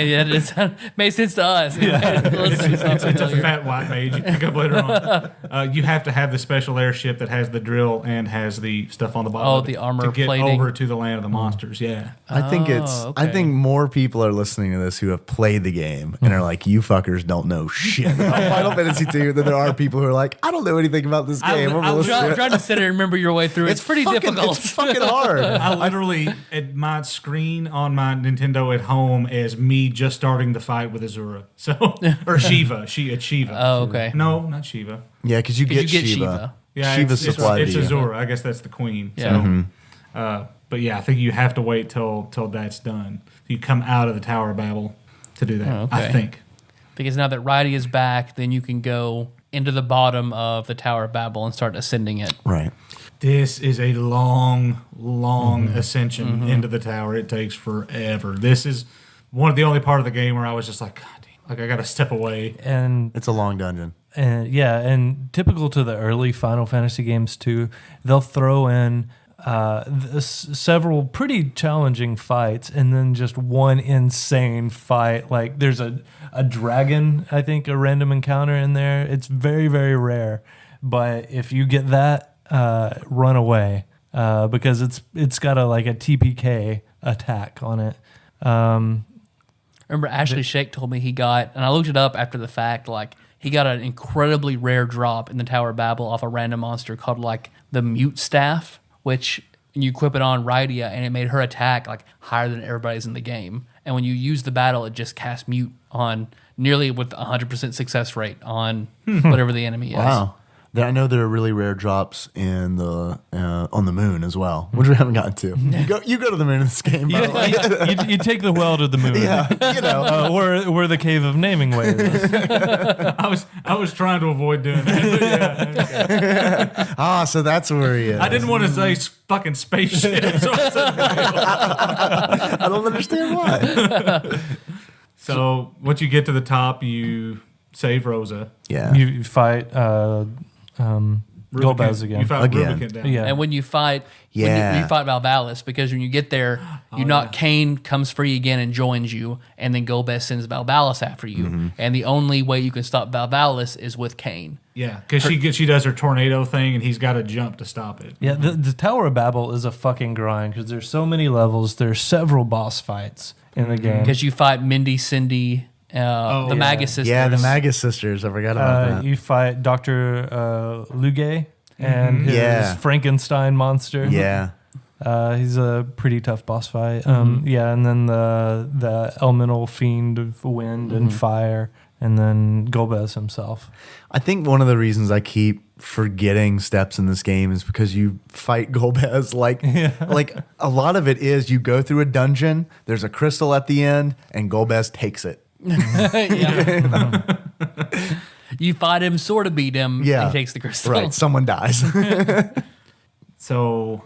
yeah, it made sense to us. It's a fat white mage you pick up later on. You have to have the special airship that has the drill and has the stuff on the bottom. Oh, of it the armor to get plating. over to the land of the monsters. Yeah. I think I think more people are listening to this who have played the game and are like, you fuckers don't know shit about Final Fantasy 2 than there are people who are like, I don't know anything about this game. I'm Trying to sit here and remember your way through. It's pretty difficult. It's fucking hard. I literally, at my screen on my Nintendo at home as me just starting the fight with Azura. So, or Shiva. It's Shiva. Oh, okay. No, not Shiva. Yeah, because you get Shiva. Shiva. Yeah, Shiva's it's supplied to you. Azura. I guess that's the queen. Yeah. So, but yeah, I think you have to wait till that's done. You come out of the Tower of Babel to do that. Oh, okay. I think. Because now that Ridey is back, then you can go into the bottom of the Tower of Babel and start ascending it. Right. This is a long ascension into the tower. It takes forever. This is one of the only part of the game where I was just like, God damn, like I got to step away. And It's a long dungeon. and typical to the early Final Fantasy games too, they'll throw in several pretty challenging fights and then just one insane fight. Like there's a dragon, I think, a random encounter in there. It's very, very rare. But if you get that, run away because it's got a TPK attack on it. Remember Ashley Shake told me he got, and I looked it up after the fact, like he got an incredibly rare drop in the Tower of Babel off a random monster called like the Mute Staff, which you equip it on Rydia and it made her attack like higher than everybody's in the game. And when you use the battle, it just casts Mute on nearly with 100% success rate on whatever the enemy is. Wow. I know there are really rare drops in the on the moon as well, which we haven't gotten to. You go to the moon in this game, by the way. You take the well to the moon. Yeah, you know. Where the cave of naming way is. I was trying to avoid doing that. But yeah, okay. So that's where he is. I didn't want to say fucking spaceship. So I said I don't understand why. So once you get to the top, you save Rosa. Yeah. You fight Golbez again. You fight Again. Rubicon down. Yeah. And when you fight, when you fight Valvalis, because when you get there, Kane comes free again and joins you, and then Golbez sends Valvalis after you. And the only way you can stop Valvalis is with Kane. Yeah, because she does her tornado thing, and he's got to jump to stop it. Yeah, the Tower of Babel is a fucking grind because there's so many levels. There's several boss fights in the game. Because you fight Mindy, Cindy, the Magus sisters. Yeah, the Magus sisters. I forgot about that. You fight Dr. Luge and his Frankenstein monster. Yeah. He's a pretty tough boss fight. Yeah, and then the elemental fiend of wind and fire, and then Golbez himself. I think one of the reasons I keep forgetting steps in this game is because you fight Golbez like a lot of it is you go through a dungeon, there's a crystal at the end, and Golbez takes it. You fight him, sort of beat him, and he takes the crystal. Right, someone dies. So,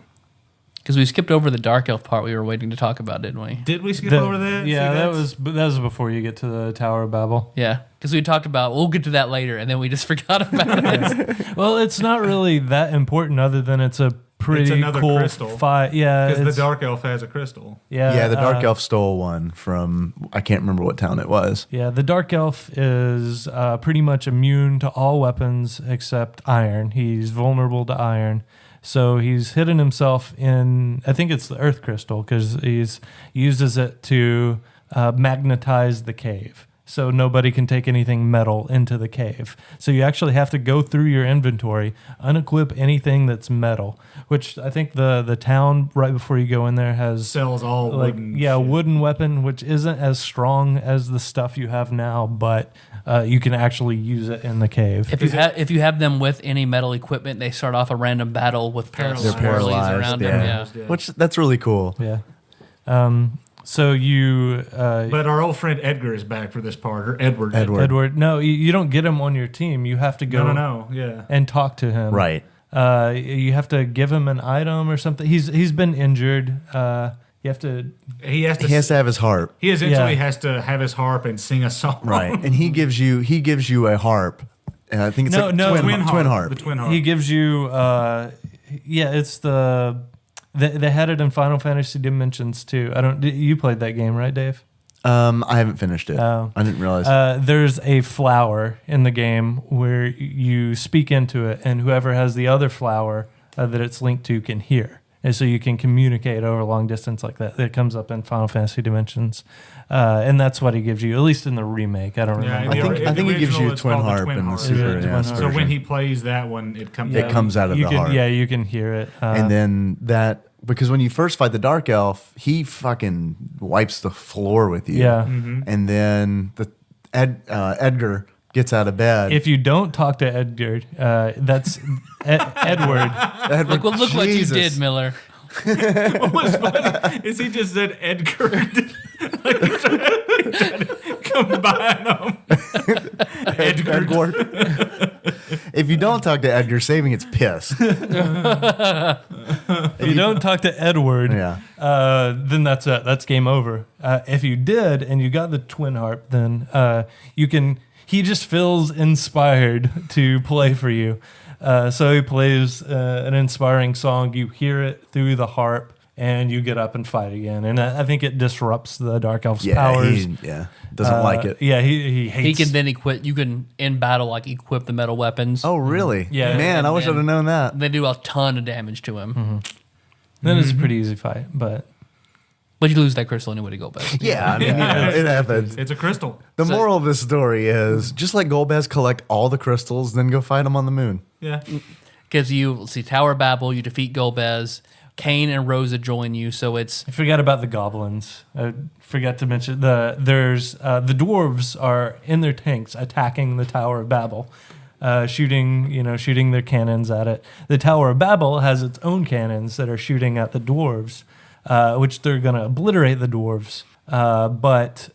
because we skipped over the Dark Elf part we were waiting to talk about, didn't we? did we skip over that? Yeah, See, that was before you get to the Tower of Babel. Yeah, because we talked about, we'll get to that later, and then we just forgot about it. Well, it's not really that important other than it's a pretty another cool crystal. fight. Yeah, because the it's- Dark Elf has a crystal. Yeah, the Dark Elf stole one from, I can't remember what town it was. Yeah, the Dark Elf is pretty much immune to all weapons except iron. He's vulnerable to iron. So he's hidden himself in, I think it's the Earth Crystal, because he uses it to magnetize the cave. So nobody can take anything metal into the cave. So you actually have to go through your inventory, unequip anything that's metal, which I think the town right before you go in there has Sells all wooden shit. wooden weapon, which isn't as strong as the stuff you have now, but you can actually use it in the cave. If you have them with any metal equipment, they start off a random battle with Paralyzed. the They're swirlies paralyzed. around them. Yeah. Yeah. Which, that's really cool. Yeah. So you... But our old friend Edgar is back for this part, or Edward. Edward, no, you don't get him on your team. You have to go No, yeah. and talk to him. Right. You have to give him an item or something. He's been injured. You have to... He has to have his harp. He essentially Yeah. has to have his harp and sing a song. Right. And he gives you a harp. And I think it's No, like no, twin harp. The twin harp. He gives you... it's the They had it in Final Fantasy Dimensions too. You played that game, right, Dave? I haven't finished it. Oh. I didn't realize. There's a flower in the game where you speak into it, and whoever has the other flower that it's linked to can hear. And so you can communicate over long distance like that. It comes up in Final Fantasy Dimensions. And that's what he gives you, at least in the remake. I don't remember. I think he gives you a it's twin called the harp twin in the harp. Super Twin NES harp. So when version. he plays that one, it comes It out. comes out of you the can, harp. yeah, you can hear it. And then because when you first fight the Dark Elf, he fucking wipes the floor with you. Yeah. And then Edgar gets out of bed. If you don't talk to Edgar, that's Edward. Edward, Look what you Jesus. did, Miller. What was funny is he just said Edgar. Like he tried to combine them. Edgar. If you don't talk to Edgar, saving it's piss. If you don't talk to Edward, Yeah. then that's it. That's game over. If you did and you got the twin harp, then you can. He just feels inspired to play for you. So he plays an inspiring song. You hear it through the harp, and you get up and fight again. And I think it disrupts the Dark Elf's powers. Doesn't like it. Yeah, he hates. He can then equip. You can in battle equip the metal weapons. Oh, really? Yeah. Man, I wish I'd have known that. They do a ton of damage to him. Then it's a pretty easy fight, but But you lose that crystal anyway to go back. Yeah, I mean, it happens. It's a crystal. The So- moral of this story is just let Golbez collect all the crystals, then go fight him on the moon. Yeah. Because you see Tower of Babel, you defeat Golbez, Cain and Rosa join you, so it's I forgot about the goblins. I forgot to mention the dwarves are in their tanks attacking the Tower of Babel, shooting their cannons at it. The Tower of Babel has its own cannons that are shooting at the dwarves, which they're going to obliterate the dwarves. But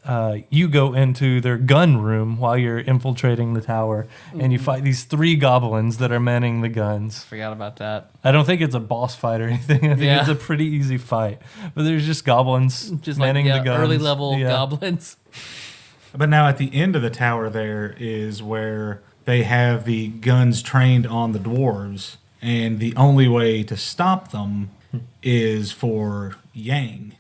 you go into their gun room while you're infiltrating the tower, and you fight these 3 goblins that are manning the guns. forgot about that. I don't think it's a boss fight or anything. I think Yeah. it's a pretty easy fight. But there's just goblins Just like manning the guns. early level Yeah. goblins. But now at the end of the tower there is where they have the guns trained on the dwarves, and the only way to stop them is for Yang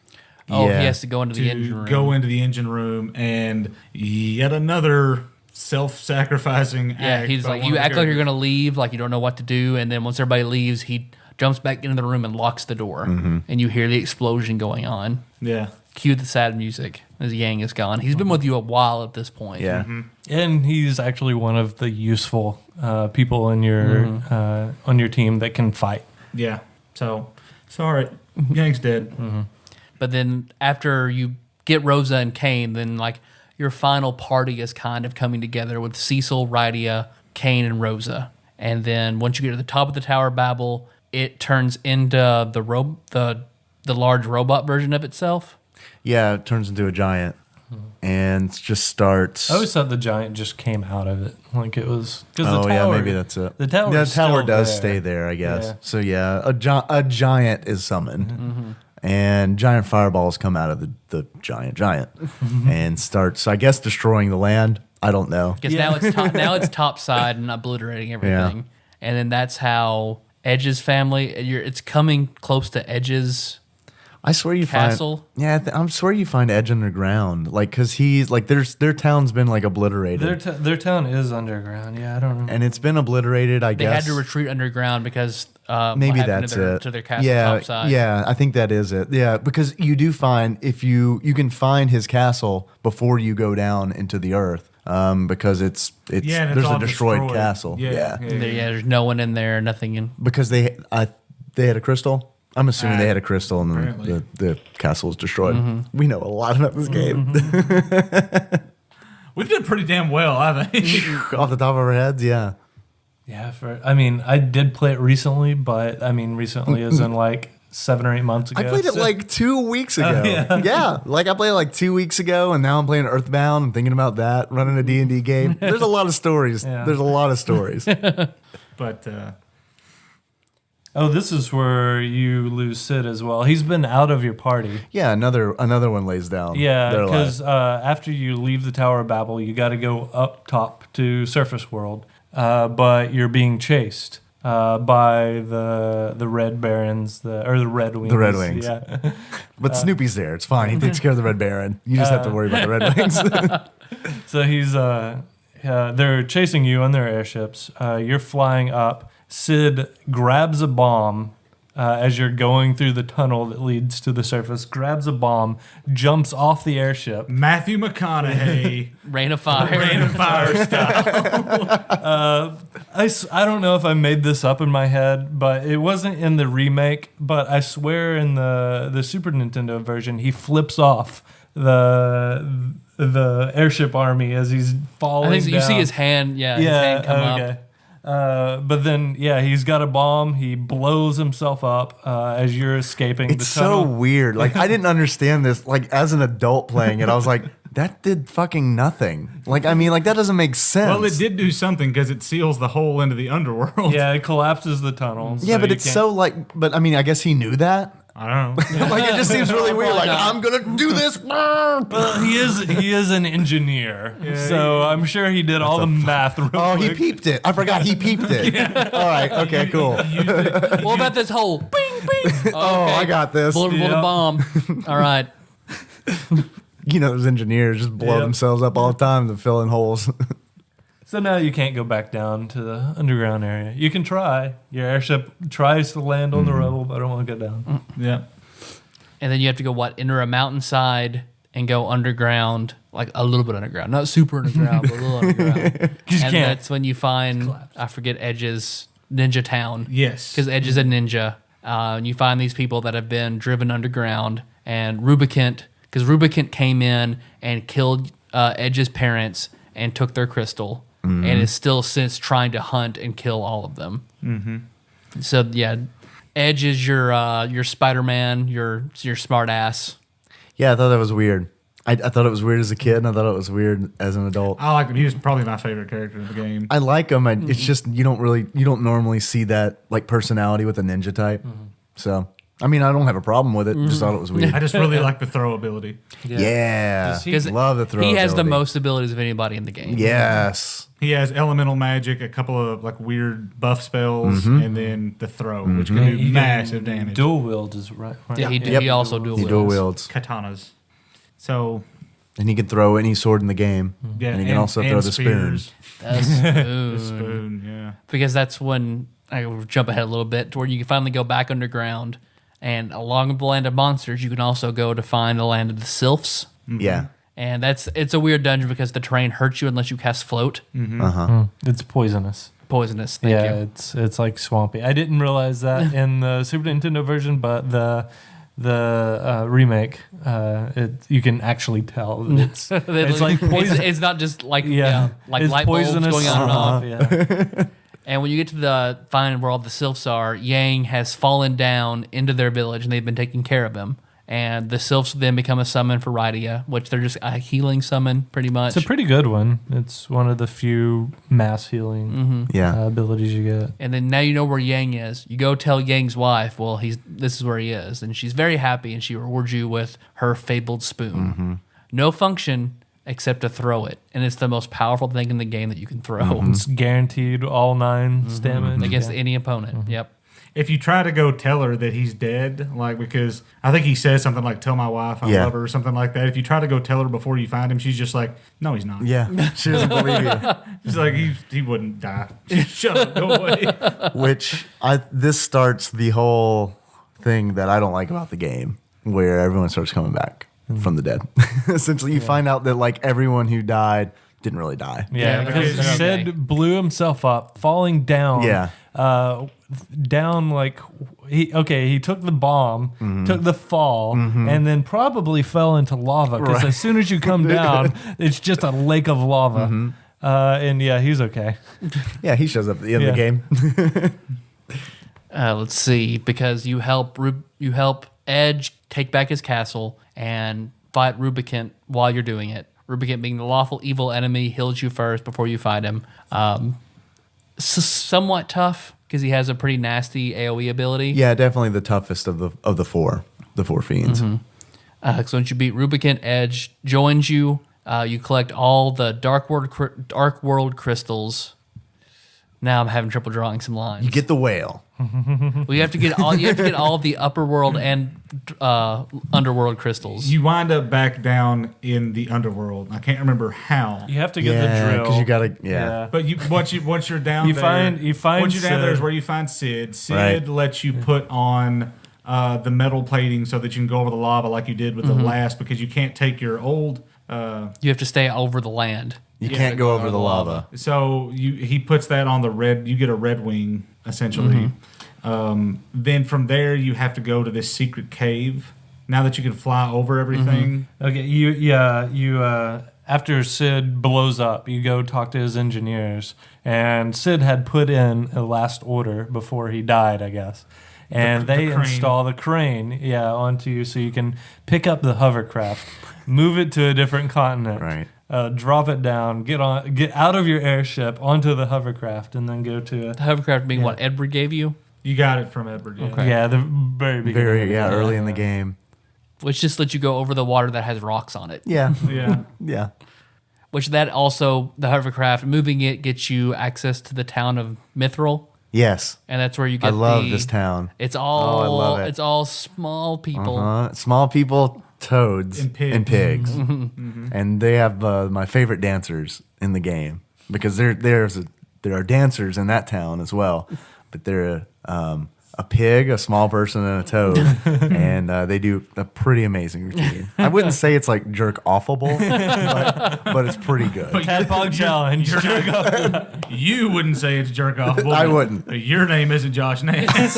Oh, Yeah. he has to go into the to engine room. go into the engine room, and yet another self-sacrificing Yeah, act. he's by like, one you of the act like you're characters. going to leave, like you don't know what to do, and then once everybody leaves, he jumps back into the room and locks the door, and you hear the explosion going on. Yeah. Cue the sad music as Yang is gone. He's been with you a while at this point. Yeah. And he's actually one of the useful people in your on your team that can fight. Yeah. So all right. Yang's dead. But then after you get Rosa and Cain, then like your final party is kind of coming together with Cecil, Rydia, Cain, and Rosa. And then once you get to the top of the Tower of Babel, it turns into the large robot version of itself. Yeah, it turns into a giant and just starts. I always thought the giant just came out of it, like it was. Because Oh the tower, yeah, maybe that's it. The tower, Yeah, is the tower still does there. stay there, I guess. Yeah. So yeah, a giant is summoned, and giant fireballs come out of the giant, and starts, I guess, destroying the land. I don't know. Because now it's topside and obliterating everything. Yeah. And then that's how Edge's family. It's coming close to Edge's. I swear you Castle? find. Yeah, I swear you find Edge underground, like because he's like their town's been like obliterated, Their town is underground. Yeah, I don't know. and it's been obliterated. I They guess had to retreat underground because maybe what happened that's to it. their castle yeah, topside. yeah, I think that is it. Yeah, because you do find if you can find his castle before you go down into the earth, because it's Yeah, and it's there's a all destroyed destroyed. castle. Yeah. There's no one in there, nothing in. Because they had a crystal. I'm assuming they had a crystal and Apparently. the castle was destroyed. We know a lot about this game We've done pretty damn well, I think. off the top of our heads. Yeah. Yeah, I did play it recently, but recently as in like 7 or 8 months ago. I played it like 2 weeks ago. Yeah, like I played it like 2 weeks ago, and now I'm playing Earthbound and thinking about that, running a D&D game. There's a lot of stories. Yeah. There's a lot of stories. But Oh, this is where you lose Sid as well. He's been out of your party. Yeah, another one lays down. Yeah, their life. because after you leave the Tower of Babel, you got to go up top to Surface World, but you're being chased. by the Red Barons, or the Red Wings. The Red Wings. Yeah. But Snoopy's there. It's fine. He takes care of the Red Baron. You just have to worry about the Red Wings. So he's they're chasing you on their airships. You're flying up. Sid grabs a bomb as you're going through the tunnel that leads to the surface. Grabs a bomb, jumps off the airship. Matthew McConaughey. Rain of fire. Rain of fire style. I don't know if I made this up in my head, but it wasn't in the remake. But I swear in the Super Nintendo version, he flips off the airship army as he's falling I think down. you see his hand. Yeah, his hand come up. But then, he's got a bomb. He blows himself up as you're escaping It's the tunnel. so weird. Like, I didn't understand this. Like, as an adult playing it, I was like, that did fucking nothing. Like, I mean, like, that doesn't make sense. Well, it did do something because it seals the hole into the underworld. Yeah, it collapses the tunnel. Yeah, so but you it's can't- so, like, but I mean, I guess he knew that. I don't know. Like, it just seems really weird. Like, not. I'm going to do this. Well, he is an engineer, so I'm sure he did all the math. Real Oh, he quick. peeped it. I forgot he peeped it. All right. Okay, cool. What about this whole bing, bing? Oh, I got this. Bullet Yep. bomb. All right. You know, those engineers just blow Yep. themselves up all the time to fill in holes. So now you can't go back down to the underground area. You can try. Your airship tries to land on the rubble, but I don't want to go down. Yeah. And then you have to go, enter a mountainside and go underground, like a little bit underground. Not super underground, but a little underground. And can't. that's when you find, I forget Edge's Ninja Town. Yes. Because Edge is a ninja. And you find these people that have been driven underground. And Rubicant, because Rubicant came in and killed Edge's parents and took their crystal. And is still since trying to hunt and kill all of them. Mm-hmm. So, yeah, Edge is your Spider-Man, your smart ass. Yeah, I thought that was weird. I thought it was weird as a kid, and I thought it was weird as an adult. I liked him. He was probably my favorite character in the game. I like him. It's just you don't normally see that like personality with a ninja type. So I mean, I don't have a problem with it. Just thought it was weird. I just really like the throw ability. Yeah, Because love the throw. He has the ability. most abilities of anybody in the game. Yes. He has elemental magic, a couple of like weird buff spells, and then the throw, which can do You can massive damage. Dual wield is right. Yeah, he also dual He wields. dual wields, Katanas. So and he can throw any sword in the game. yeah, and he can also throw the spoon. spears. That's The spoon, yeah. Because that's when I will jump ahead a little bit to where you can finally go back underground, and along the land of monsters, you can also go to find the land of the sylphs. Yeah. And it's a weird dungeon because the terrain hurts you unless you cast float. It's poisonous. Poisonous. Thank you. it's like swampy. I didn't realize that in the Super Nintendo version, but the remake, you can actually tell that it's like poison. It's not just like like it's light bulbs poisonous. going on and off. Yeah. And when you get to the find where all the sylphs are, Yang has fallen down into their village, and they've been taking care of him. And the sylphs then become a summon for Rydia, which they're just a healing summon, pretty much. It's a pretty good one. It's one of the few mass healing Yeah. abilities you get. And then now you know where Yang is. You go tell Yang's wife, well, this is where he is. And she's very happy, and she rewards you with her fabled spoon. No function except to throw it. And it's the most powerful thing in the game that you can throw It's guaranteed all 9 damage against Yeah. any opponent. Yep. If you try to go tell her that he's dead, like because I think he says something like "Tell my wife I Yeah. love her" or something like that. If you try to go tell her before you find him, she's just like, "No, he's not." Yeah. She doesn't believe you. She's like, "He wouldn't die." Shut up, go away. Which this starts the whole thing that I don't like about the game, where everyone starts coming back from the dead. Essentially, you find out that like everyone who died didn't really die. Yeah, Yeah, because they're Sid okay. blew himself up, falling down. Yeah. Down like he took the bomb, took the fall, and then probably fell into lava. Because as soon as you come down, it's just a lake of lava. And yeah, he's okay. Yeah, he shows up at the end of the game. Let's see, because you help Edge take back his castle and fight Rubicant while you're doing it. Rubicant, being the lawful evil enemy, heals you first before you fight him. Somewhat tough because he has a pretty nasty AoE ability. Yeah, definitely the toughest of the four fiends. So once you beat Rubicant, Edge joins you. You collect all the Dark World crystals, Now I'm having trouble drawing some lines. You get the whale. Well, you have to get all the upper world and underworld crystals. You wind up back down in the underworld. I can't remember how. You have to get the drill because you gotta. But once you're down You there, find once you're down there is Sid. where you find Sid. Sid Right. lets you put on the metal plating so that you can go over the lava like you did with the last, because you can't take your old. You have to stay over the land. You can't go over the lava. So he puts that on the red. You get a red wing essentially. Then from there you have to go to this secret cave. Now that you can fly over everything. Okay, you after Sid blows up, you go talk to his engineers, and Sid had put in a last order before he died, I guess. And they crane. install the crane, onto you so you can pick up the hovercraft, move it to a different continent, Right. Drop it down, get out of your airship onto the hovercraft, and then go to The hovercraft being what Edward gave you, You got it from Edward. Yeah. Okay. the very beginning. Early in the game. which just lets you go over the water that has rocks on it. Yeah. Yeah. Yeah. Which that also, the hovercraft, moving it gets you access to the town of Mithril. Yes. And that's where you get I love this town. It's all I love it. It's all small people. Small people, toads, And pigs. and pigs. And they have my favorite dancers in the game, because there are dancers in that town as well, but they're a pig, a small person, and a toad, and they do a pretty amazing routine. I wouldn't say it's like jerk offable, but it's pretty good. Tadpog challenge. You wouldn't say it's jerk off. I wouldn't. Your name isn't Josh Nance.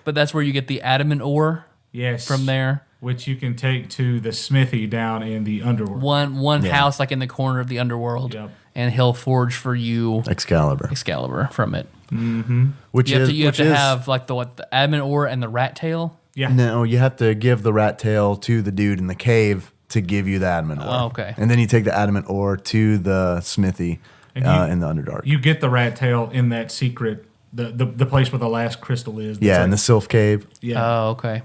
But that's where you get the adamant ore Yes. from there. Which you can take to the smithy down in the underworld. One Yeah. house like in the corner of the underworld. Yep. And he'll forge for you Excalibur, from it. which You have is to have like the adamant ore and the rat tail. Yeah. no, you have to give the rat tail to the dude in the cave to give you the adamant ore. Oh, okay. And then you take the adamant ore to the smithy And in the Underdark. You get the rat tail in that secret, the place where the last crystal is. In the Sylph Cave. Yeah. Oh, okay.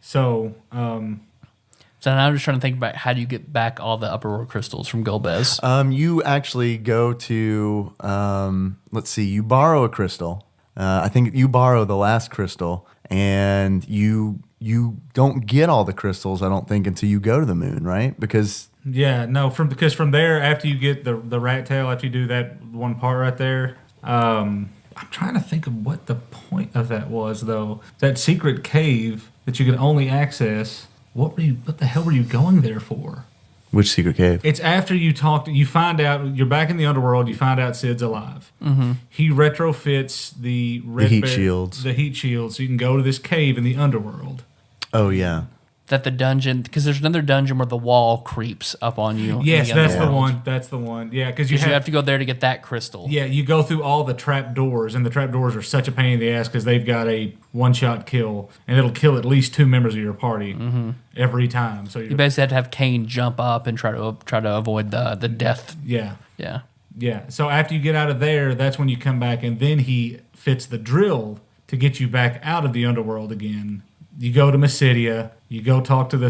So, So now I'm just trying to think about how do you get back all the upper world crystals from Golbez. You actually go to, let's see, you borrow a crystal. I think you borrow the last crystal, and you don't get all the crystals, I don't think, until you go to the moon, right? Because because from there, after you get the rat tail, after you do that one part right there, I'm trying to think of what the point of that was, though. That secret cave that you could only access. What the hell were you going there for? which secret cave? It's after you find out, you're back in the underworld, you find out Sid's alive. Mm-hmm. He retrofits the heat shields. The heat shields, so you can go to this cave in the underworld. Oh yeah. That the dungeon, because there's another dungeon where the wall creeps up on you. Yes, in the that's the underworld. one. That's the one. Yeah, because you Because you have to go there to get that crystal. Yeah, you go through all the trap doors, and the trap doors are such a pain in the ass because they've got a one-shot kill, and it'll kill at least 2 members of your party every time. So You basically have to have Kane jump up and try to avoid the death. yeah, Yeah. yeah. So after you get out of there, that's when you come back, and then he fits the drill to get you back out of the underworld again. You go to Mysidia, you go talk to the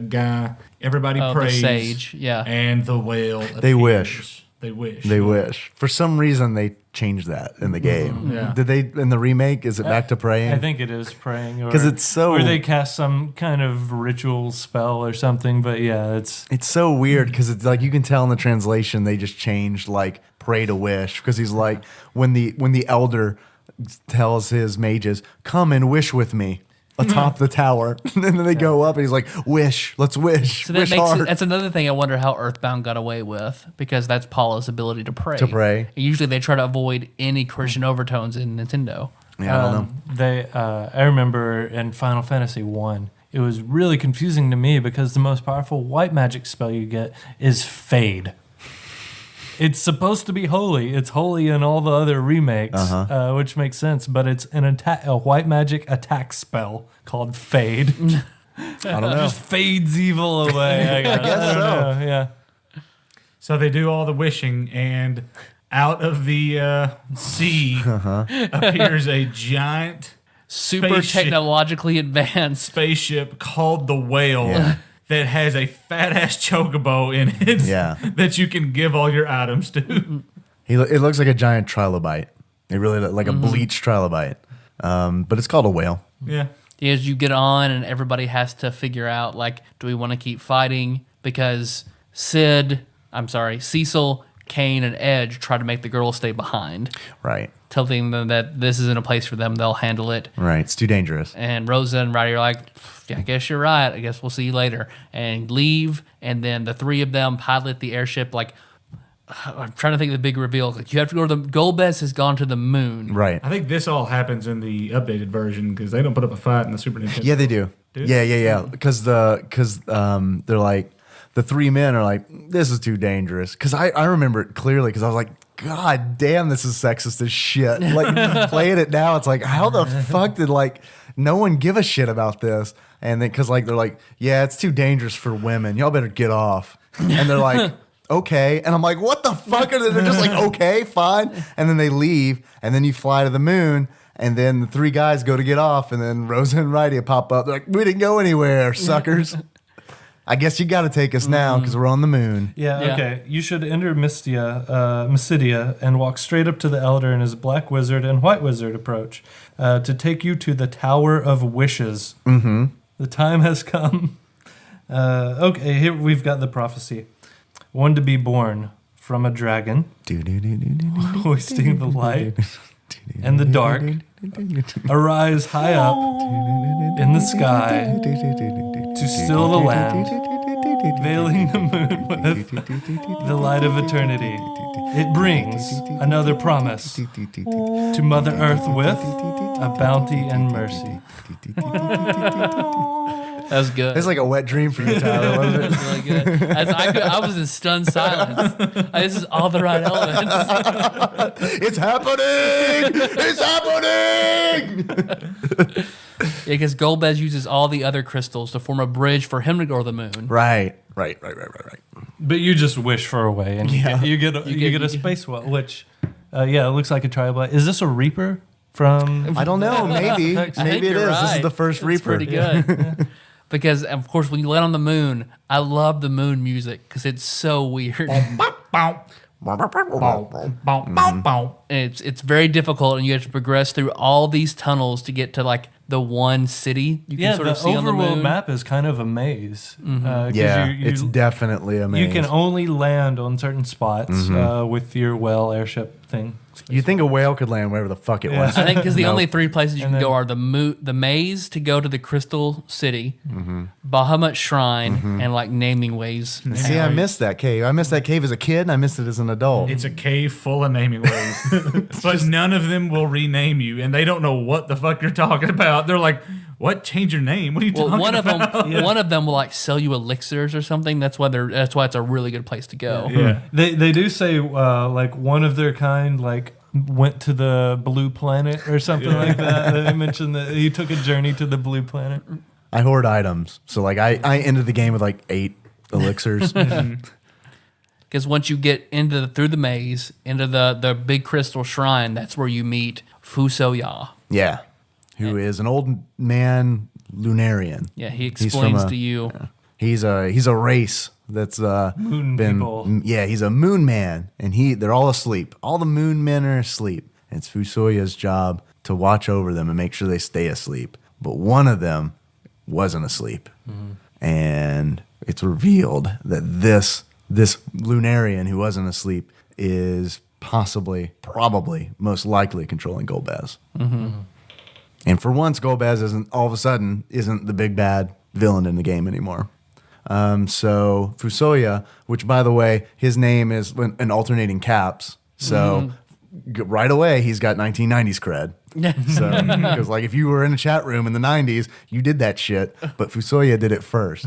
guy, everybody Oh, prays. the sage, yeah. And the whale They appears. wish. They wish. They wish. For some reason, they changed that in the game. Yeah. Did they in the remake? Is it back to praying? I think it is praying, 'Cause it's so- or they cast some kind of ritual spell or something. But yeah, it's It's so weird because it's like you can tell in the translation they just changed like pray to wish, because he's like when the elder tells his mages, come and wish with me atop the tower, and then they go up and he's like, wish, let's wish. So that wish makes hard. that's another thing I wonder how Earthbound got away with, because that's Paula's ability to pray. To pray. And usually they try to avoid any Christian overtones in Nintendo. Yeah, I don't know. I remember in Final Fantasy 1, it was really confusing to me because the most powerful white magic spell you get is Fade. It's supposed to be holy. It's holy in all the other remakes, which makes sense. But it's a white magic attack spell called Fade. I don't know. Just fades evil away. I guess, guess so. know, yeah. So they do all the wishing, and out of the sea appears a giant Super Spaceship. technologically advanced. spaceship called the Whale Yeah. that has a fat ass chocobo in it Yeah. that you can give all your items to. It looks like a giant trilobite. It really like a bleached trilobite. But it's called a whale. Yeah. As you get on, and everybody has to figure out, like, do we want to keep fighting? Because Cecil, Kane, and Edge try to make the girls stay behind. Right. Telling them that this isn't a place for them, they'll handle it. Right. It's too dangerous. And Rosa and Roddy are like, yeah, I guess you're right. I guess we'll see you later. And leave, and then the three of them pilot the airship. Like, I'm trying to think of the big reveal. Like, you have to go to the... Golbez has gone to the moon. Right. I think this all happens in the updated version because they don't put up a fight in the Super Nintendo. Yeah, they do. Yeah. Because they're like, the three men are like, this is too dangerous. Because I remember it clearly because I was like, God damn, this is sexist as shit. Like, playing it now, it's like, how the fuck did, like, no one give a shit about this? And then, because, like, they're like, yeah, it's too dangerous for women. Y'all better get off. And they're like, okay. And I'm like, what the fuck? Are they? They're just like, okay, fine. And then they leave. And then you fly to the moon. And then the three guys go to get off. And then Rosa and Rydia pop up. They're like, we didn't go anywhere, suckers. I guess you got to take us now because we're on the moon. Yeah, okay. You should enter Mysidia and walk straight up to the Elder and his Black Wizard and White Wizard approach to take you to the Tower of Wishes. Mm-hmm. The time has come. Okay, here we've got the prophecy. One to be born from a dragon, hoisting the light and the dark, arise high up in the sky to still the land, veiling the moon with the light of eternity. It brings another promise to Mother Earth with a bounty and mercy. That was good. It's like a wet dream for you, Tyler, wasn't That it? was really good. I was in stunned silence. This is all the right elements. It's happening! It's happening! Yeah, because Golbez uses all the other crystals to form a bridge for him to go to the moon. Right. But you just wish for a way, and you get a space well, which, it looks like a trilobite. Is this a Reaper from? I don't know. Maybe. I think Maybe it you're is. right. This is the first It's Reaper. pretty good. Because, of course, when you land on the moon, I love the moon music because it's so weird. And it's very difficult, and you have to progress through all these tunnels to get to, like, the one city you can sort of see on the overworld moon. map is kind of a maze. Yeah, it's definitely a maze. You can only land on certain spots with your airship thing. You think a whale could land wherever the fuck it wants? I think because the Nope. only three places you And can then- go are the maze to go to the Crystal City, Bahamut Shrine, and like naming ways. See, I missed that cave. I missed that cave as a kid, and I missed it as an adult. It's a cave full of naming ways. But none of them will rename you, and they don't know what the fuck you're talking about. They're like, what? Change your name? What are you Well, talking about? one of them will like sell you elixirs or something. That's why it's a really good place to go. Yeah. They do say like one of their kind like went to the blue planet or something like that. They mentioned that he took a journey to the blue planet. I hoard items, so like I ended the game with like 8 elixirs. Because once you get through the maze into the big crystal shrine, that's where you meet Fusoya. Yeah, who is an old man Lunarian. Yeah, he He's explains from to you. He's a race that's Moon been people. Yeah, he's a moon man, and they're all asleep. All the moon men are asleep. And it's Fusoya's job to watch over them and make sure they stay asleep. But one of them wasn't asleep, and it's revealed that this Lunarian who wasn't asleep is probably, most likely controlling Golbez. And for once, Golbez isn't the big bad villain in the game anymore. So Fusoya, which by the way, his name is in alternating caps. So right away, he's got 1990s cred. So because like if you were in a chat room in the 90s, you did that shit, but Fusoya did it first.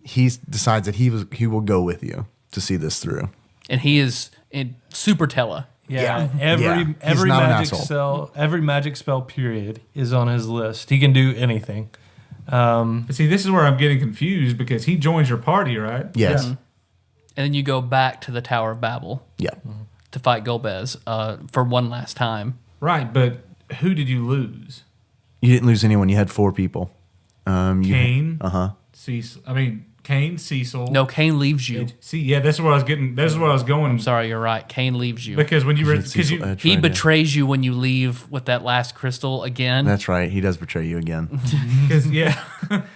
He decides that he will go with you to see this through. And he is in super tele. Yeah, Yeah. He's every not an magic spell period is on his list. He can do anything. But see, this is where I'm getting confused because he joins your party, right? Yes. Yeah. And then you go back to the Tower of Babel Yeah. to fight Golbez for one last time. Right, but who did you lose? You didn't lose anyone. You had 4 people. Kane? Uh-huh. Cecil. I mean, Kane, Cecil. No, Kane leaves you. See, yeah, this is where I was getting. This is where I was going. I'm sorry, you're right. Kane leaves you. Because when you were, because Cecil you, Edge He right now. betrays you when you leave with that last crystal again. That's right. He does betray you again. because yeah,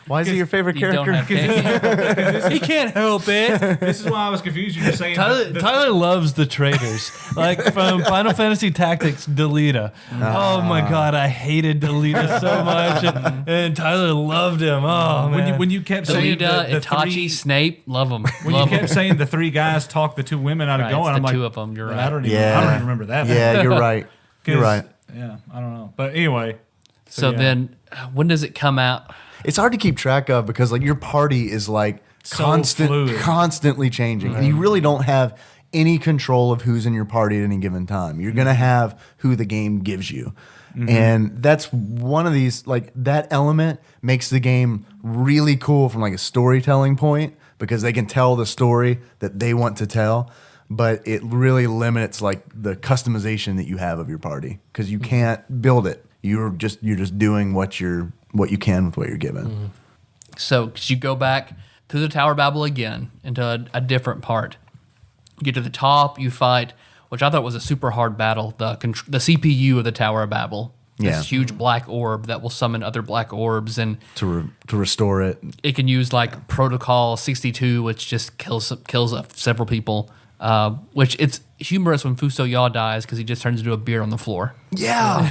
Why is he your favorite You don't character? have Kane. He can't help it. this is why I was confused. You were saying Tyler loves the traitors. Like from Final Fantasy Tactics, Delita. Oh my god, I hated Delita so much, and Tyler loved him. Oh man. when you kept saying Delita, the Itachi, three, Snape, love them. when you kept saying the three guys talk the two women out of Right, going, it's I'm the like, two of 'em, you're I right. don't even remember that. Yeah, you're right. You're 'Cause, right. Yeah, I don't know. But anyway, So yeah. then, when does it come out? It's hard to keep track of because like your party is like So fluid. constantly changing, and you really don't have any control of who's in your party at any given time. You're gonna have who the game gives you, and that's one of these like that element makes the game really cool from like a storytelling point because they can tell the story that they want to tell. But it really limits like the customization that you have of your party because you can't build it. You're just doing what you can with what you're given. So 'cause you go back to the Tower of Babel again into a different part. You get to the top, you fight, which I thought was a super hard battle. The CPU of the Tower of Babel, Yeah. this huge black orb that will summon other black orbs, and To restore it. it can use like Protocol 62, which just kills several people. Which it's humorous when Fuso Yaw dies because he just turns into a beard on the floor. Yeah,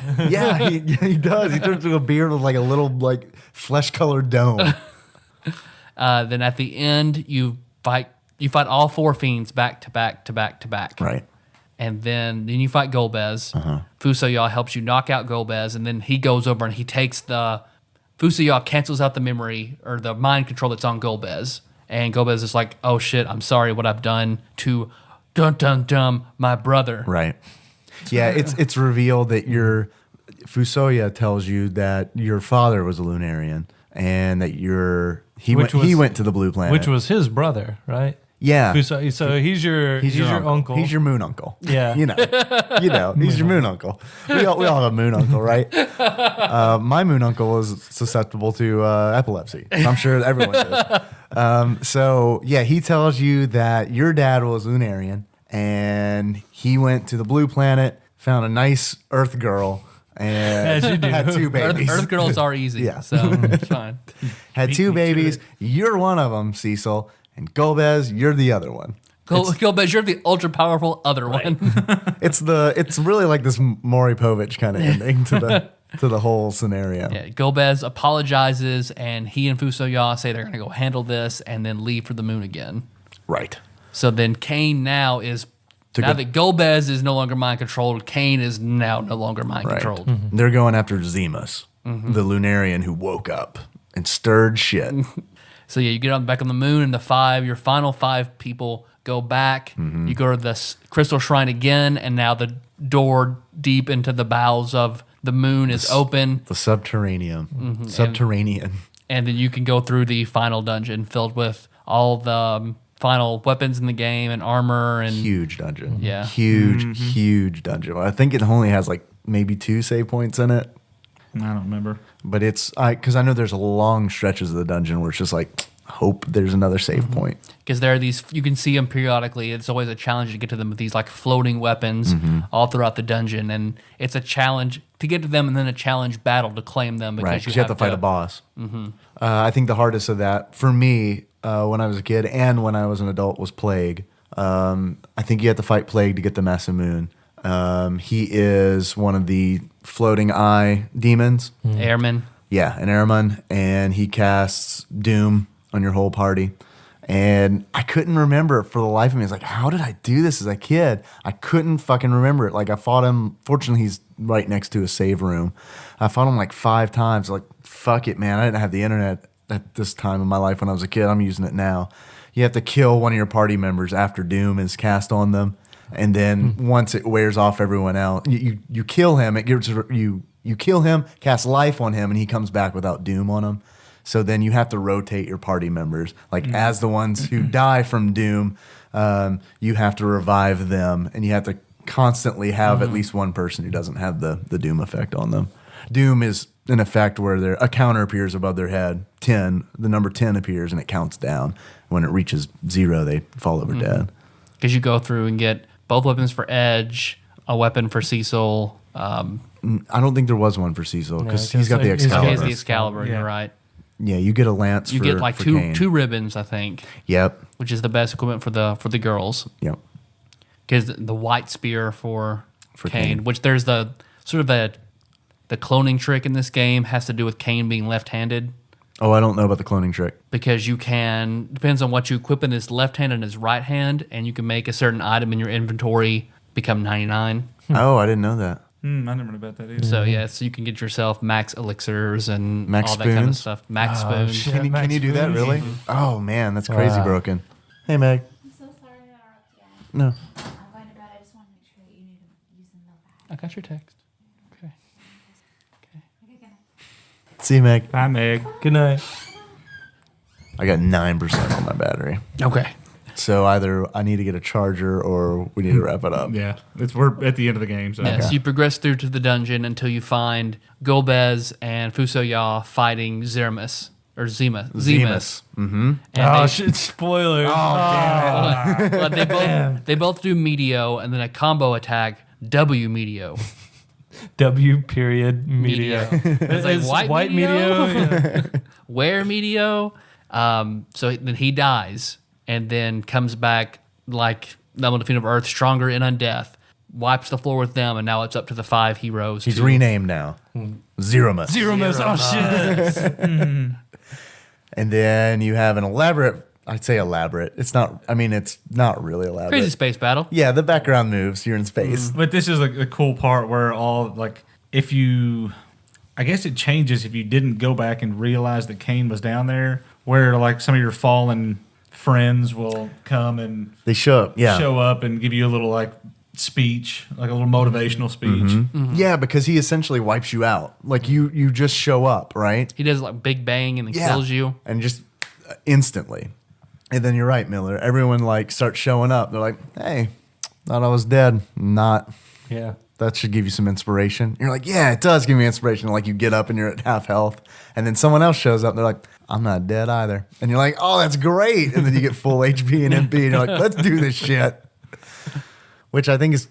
he does. He turns into a beard with like a little like flesh colored dome. Then at the end, you fight all four fiends back to back to back to back. Right. And then you fight Golbez. Fuso Yaw helps you knock out Golbez, and then he goes over and he takes Fuso Yaw cancels out the memory or the mind control that's on Golbez. And Golbez is like, oh shit, I'm sorry what I've done to my brother. Right. Yeah, it's revealed that Fusoya tells you that your father was a Lunarian and that he went to the blue planet. Which was his brother, right? Yeah. So he's your uncle. He's your moon uncle. Yeah. You know, he's your moon uncle. We all have a moon uncle, right? My moon uncle is susceptible to epilepsy. I'm sure everyone is. So yeah, he tells you that your dad was Lunarian and he went to the blue planet, found a nice Earth girl, and As you do. had two babies. Earth girls are easy, Yeah. so it's fine. Had two babies. You're one of them, Cecil, and Golbez, you're the other one. Golbez, you're the ultra powerful other one. It's really like this Maury Povich kind of ending to the whole scenario. Yeah, Golbez apologizes, and he and Fuso Yaw say they're going to go handle this and then leave for the moon again. Right. So then Kane now that Golbez is no longer mind controlled, Kane is now no longer mind Right. controlled. They're going after Zemus, the Lunarian who woke up and stirred shit. So yeah, you get back on the moon, and your final 5 people go back. You go to the Crystal Shrine again, and now the door deep into the bowels of the moon is open. The subterranean. Subterranean. And then you can go through the final dungeon filled with all the final weapons in the game and armor and Huge dungeon. Yeah. Huge dungeon. I think it only has like maybe 2 save points in it. I don't remember. But it's because I know there's long stretches of the dungeon where it's just like, hope there's another save point. because there are these, you can see them periodically. It's always a challenge to get to them with these like floating weapons all throughout the dungeon, and it's a challenge to get to them, and then a challenge battle to claim them because Right, because you have to fight a boss. I think the hardest of that for me when I was a kid and when I was an adult was Plague. I think you have to fight Plague to get the Masamune. He is one of the floating eye demons. Airman. Yeah, an airman, and he casts Doom on your whole party. And I couldn't remember it for the life of me. It's like, how did I do this as a kid? I couldn't fucking remember it. Like, I fought him. Fortunately, he's right next to a save room. I fought him like 5 times. Like, fuck it, man. I didn't have the internet at this time in my life when I was a kid. I'm using it now. You have to kill one of your party members after Doom is cast on them. And then once it wears off everyone else, you kill him. It gives you kill him, cast life on him, and he comes back without Doom on him. So then you have to rotate your party members. Like as the ones who die from Doom, you have to revive them, and you have to constantly have at least one person who doesn't have the Doom effect on them. Doom is an effect where a counter appears above their head. 10, the number 10 appears and it counts down. When it reaches 0, they fall over dead. Because you go through and get both weapons for Edge, a weapon for Cecil. I don't think there was one for Cecil because Yeah, he's got the he's got He Excalibur. has the Excalibur, Yeah. you're right. Yeah, you get a lance. You for, get like for two Kane. ribbons, I think, Yep. which is the best equipment for the girls. Yep. Because the white spear for Kane, Kane. which there's the sort of the cloning trick in this game has to do with Kane being left-handed. Oh, I don't know about the cloning trick. Because you can, depends on what you equip in his left hand and his right hand, and you can make a certain item in your inventory become 99. Oh, I didn't know that. I never knew about that either. So yeah, so you can get yourself max elixirs and Max all that kind of spoons? stuff. Max Oh, spoons. shit. Can Max you do that Spoon? really? Oh man, that's crazy Wow. broken. Hey Meg. I'm so sorry to interrupt you. No. I'm going to bed. I just want to make sure that you need to use the notepad. I got your text. Okay. See you, Meg. Bye, Meg. Good night. I got 9% on my battery. Okay. So either I need to get a charger or we need to wrap it up. Yeah, we're at the end of the game. So Yes, you progress through to the dungeon until you find Golbez and Fusoya fighting Zemus. Mm-hmm. And Oh, shit. Spoiler. but they both do Meteo and then a combo attack, W Meteo. W period media. It's like white media. Yeah. Where Meteo? So then he dies and then comes back like Level Defeat of Earth, stronger in undeath, wipes the floor with them, and now it's up to the 5 heroes. He's to- renamed now. Zeromus. Zeromus. Oh, shit. And then you have an elaborate, I'd say elaborate. It's not, I mean, it's not really elaborate. Crazy space battle. Yeah, the background moves. You're in space. But this is like the cool part where if you, I guess it changes if you didn't go back and realize that Kane was down there, where like some of your fallen friends will come and They show up. Yeah. show up and give you a little like speech, like a little motivational speech. Yeah, because he essentially wipes you out. Like you just show up, right? He does like Big Bang and then Yeah. kills you. And just instantly. And then you're right, Miller. Everyone like starts showing up. They're like, hey, thought I was dead. Not. Yeah. That should give you some inspiration. You're like, yeah, it does give me inspiration. Like you get up and you're at half health. And then someone else shows up. And they're like, I'm not dead either. And you're like, oh, that's great. And then you get full HP and MP. And you're like, let's do this shit. Which I think is,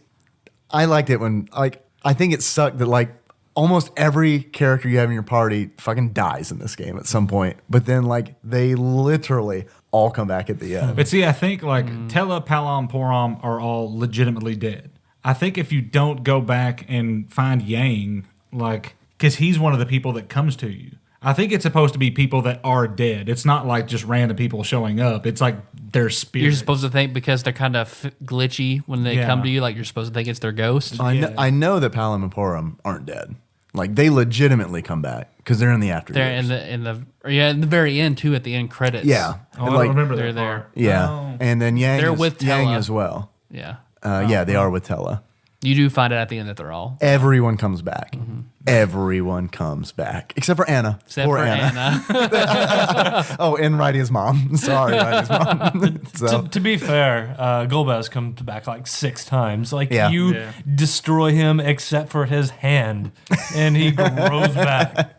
I liked it when, like, I think it sucked that, like, almost every character you have in your party fucking dies in this game at some point. But then, like, they literally all come back at the end. But see, I think like Tela, Palam, Porom are all legitimately dead. I think if you don't go back and find Yang, like, because he's one of the people that comes to you. I think it's supposed to be people that are dead. It's not like just random people showing up. It's like their spirit. You're supposed to think because they're kind of glitchy when they Yeah. come to you, like you're supposed to think it's their ghost. I know that Palam and Porum aren't dead. Like, they legitimately come back because they're in the after They're years. in the very end too, at the end credits. Yeah. Oh, And, I like, don't remember they're that there. part. Yeah. Oh. And then Yang, They're is, with Yang Tela. as well. Yeah. Yeah, they are with Tela. You do find out at the end that they're all. Everyone comes back. Everyone comes back. Except for Anna. Except Poor for Anna. Anna. Oh, and Righty's mom. Sorry, Righty's mom. So, To be fair, Golbez comes back like 6 times. Like Yeah. you Yeah. destroy him except for his hand, and he grows back.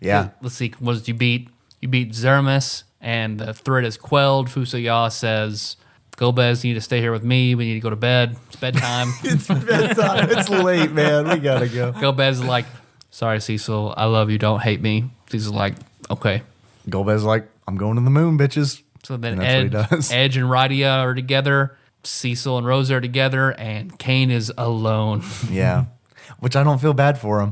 yeah. Let's see. Was you beat Zermus, and the threat is quelled. Fusoya says, Golbez, you need to stay here with me. We need to go to bed. It's bedtime. It's bedtime. It's late, man. We gotta go. Golbez is like, sorry, Cecil. I love you. Don't hate me. Cecil's like, okay. Golbez's like, I'm going to the moon, bitches. So then And that's what he does. Edge and Radia are together. Cecil and Rosa are together, and Kane is alone. Yeah. Which I don't feel bad for him.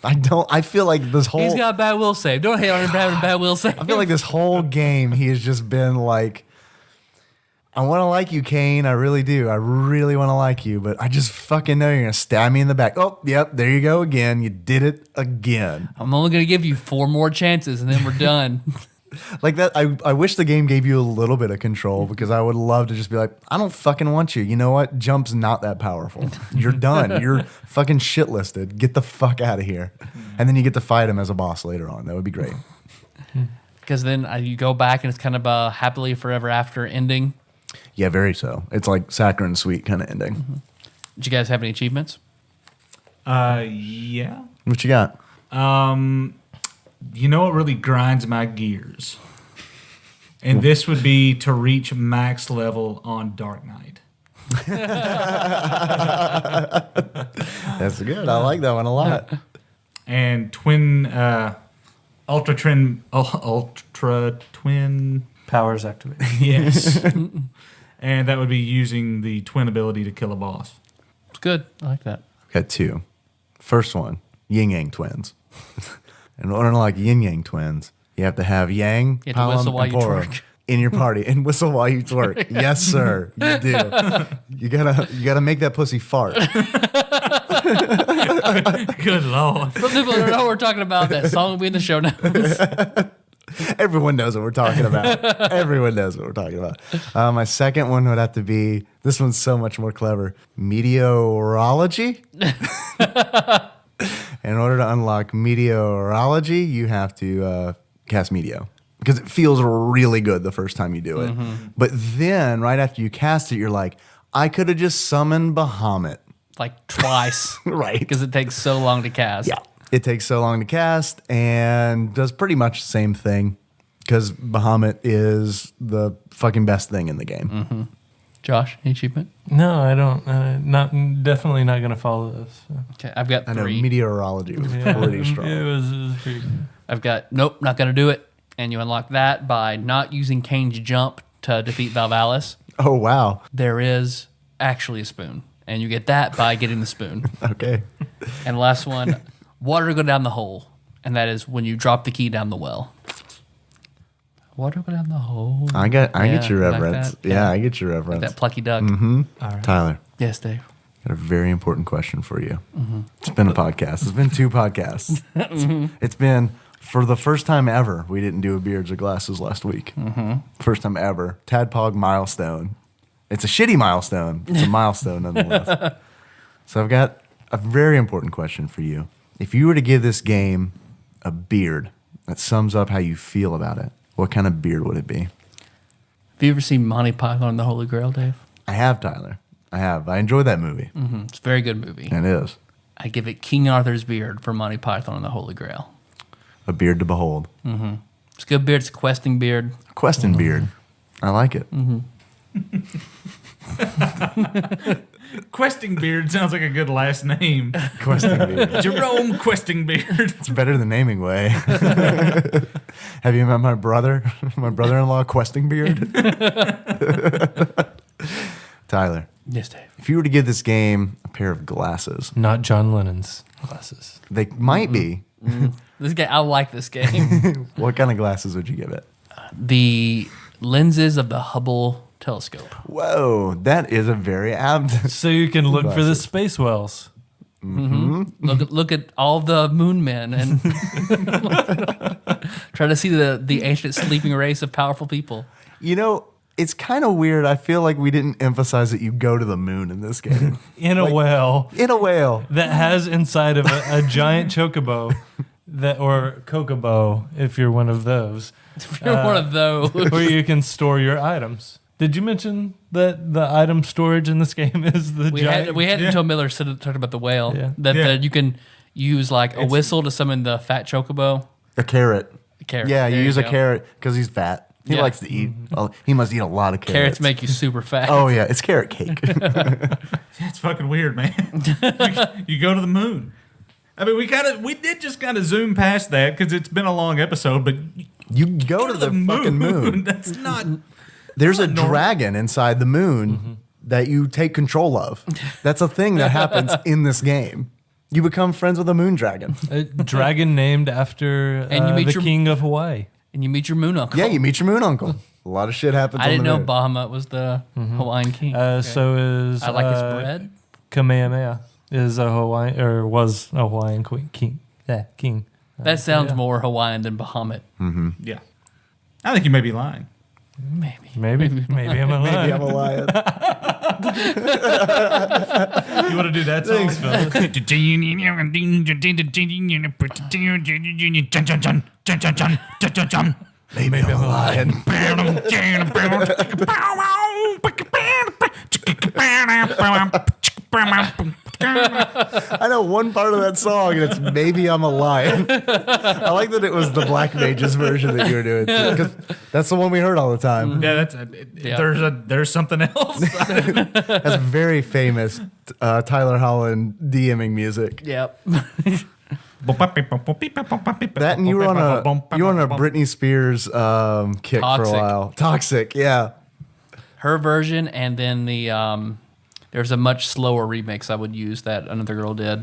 I feel like this whole He's got a bad will save. Don't hate on him for having a bad will save. I feel like this whole game he has just been like, I want to like you, Kane. I really do. I really want to like you, but I just fucking know you're going to stab me in the back. Oh, yep, there you go again. You did it again. I'm only going to give you 4 more chances, and then we're done. Like that, I wish the game gave you a little bit of control because I would love to just be like, I don't fucking want you. You know what? Jump's not that powerful. You're done. You're fucking shit listed. Get the fuck out of here. And then you get to fight him as a boss later on. That would be great. Because then you go back, and it's kind of a happily forever after ending. Yeah, very so. It's like saccharine sweet kind of ending. Did you guys have any achievements? Yeah. What you got? You know what really grinds my gears? And this would be to reach max level on Dark Knight. That's good. I like that one a lot. And ultra twin. Powers activated. Yes. And that would be using the twin ability to kill a boss. It's good. I like that. Got two. First one, yin yang twins. In order to like yin yang twins, you have to have yang, You have to whistle Palom, while and you Poro twerk. in your party and whistle while you twerk. Yes, sir. You do. You gotta make that pussy fart. Good Lord. For people who don't know what we're talking about, that song will be in the show notes. Everyone knows what we're talking about. Everyone knows what we're talking about. My second one would have to be, this one's so much more clever, meteorology. In order to unlock meteorology, you have to cast Meteo. Because it feels really good the first time you do it. But then, right after you cast it, you're like, I could have just summoned Bahamut. Like twice. Right. Because it takes so long to cast. Yeah. It takes so long to cast and does pretty much the same thing. Because Bahamut is the fucking best thing in the game. Josh, any achievement? No, I don't. Definitely not going to follow this. So. Okay, I've got I know three. meteorology was Yeah, pretty strong. It was pretty good. I've got, nope, not going to do it. And you unlock that by not using Kane's jump to defeat Valvalis. Oh, wow. There is actually a spoon. And you get that by getting the spoon. Okay. And the last one, water to go down the hole. And that is when you drop the key down the well. Water go down the hole. I get your like reference. that. Yeah, I get your Like reference. that plucky duck. All right. Tyler, Yes, Dave. got a very important question for you. It's been a podcast. It's been two podcasts. It's been, for the first time ever, we didn't do a Beards or Glasses last week. First time ever. TADPOG milestone. It's a shitty milestone. It's a milestone nonetheless. So I've got a very important question for you. If you were to give this game a beard that sums up how you feel about it, what kind of beard would it be? Have you ever seen Monty Python and the Holy Grail, Dave? I have, Tyler. I have. I enjoyed that movie. It's a very good movie. It is. I give it King Arthur's beard for Monty Python and the Holy Grail. A beard to behold. It's a good beard. It's a questing beard. A questing beard. I like it. Questing Beard sounds like a good last name. Questing beard. Jerome Questing Beard. It's better than naming way. Have you met my brother? My brother-in-law, Questing Beard? Tyler, Yes, Dave. if you were to give this game a pair of glasses, Not John Lennon's glasses. they might be. This game, I like this game. What kind of glasses would you give it? The lenses of the Hubble telescope. Whoa, that is a very apt. So you can look for the Glasses. space whales. Look at all the moon men and try to see the ancient sleeping race of powerful people. You know, it's kind of weird. I feel like we didn't emphasize that you go to the moon in this game. In a whale In a whale. that has inside of a giant chocobo or kokobo, if you're one of those, If you're one of those. where you can store your items. Did you mention that the item storage in this game is the giant? We had until Miller talked about the whale. Yeah. That you can use like a whistle to summon the fat chocobo. A carrot. Carrot. Yeah, you There use a go. carrot because he's fat. He Yeah. likes to eat. He must eat a lot of carrots. Carrots make you super fat. Oh, yeah. It's carrot cake. That's fucking weird, man. You go to the moon. I mean, we did just kind of zoom past that because it's been a long episode, but You go to the fucking moon. That's not. There's a dragon inside the moon that you take control of. That's a thing that happens in this game. You become friends with a moon dragon. A dragon named after And you meet the your- king of Hawaii. And you meet your moon uncle. Yeah, you meet your moon uncle. A lot of shit happens I on didn't the know moon. Bahamut was the Hawaiian king. Okay. So is I like his bread. Kamehameha is a Hawaiian or was a Hawaiian king. Yeah, king. That sounds yeah. more Hawaiian than Bahamut. Yeah. I think you may be lying. Maybe. Maybe I'm a Maybe I'm liar. a lion. You want to do that song? Maybe I'm a lion. I know one part of that song, and it's Maybe I'm a Lion. I like that it was the Black Mages version that you were doing, because that's the one we heard all the time. Yeah, there's something else. That's very famous Tyler Holland DMing music. Yep. That and you were on a Britney Spears kick for a Toxic. while. Toxic, yeah. Her version, and then there's a much slower remix I would use that another girl did.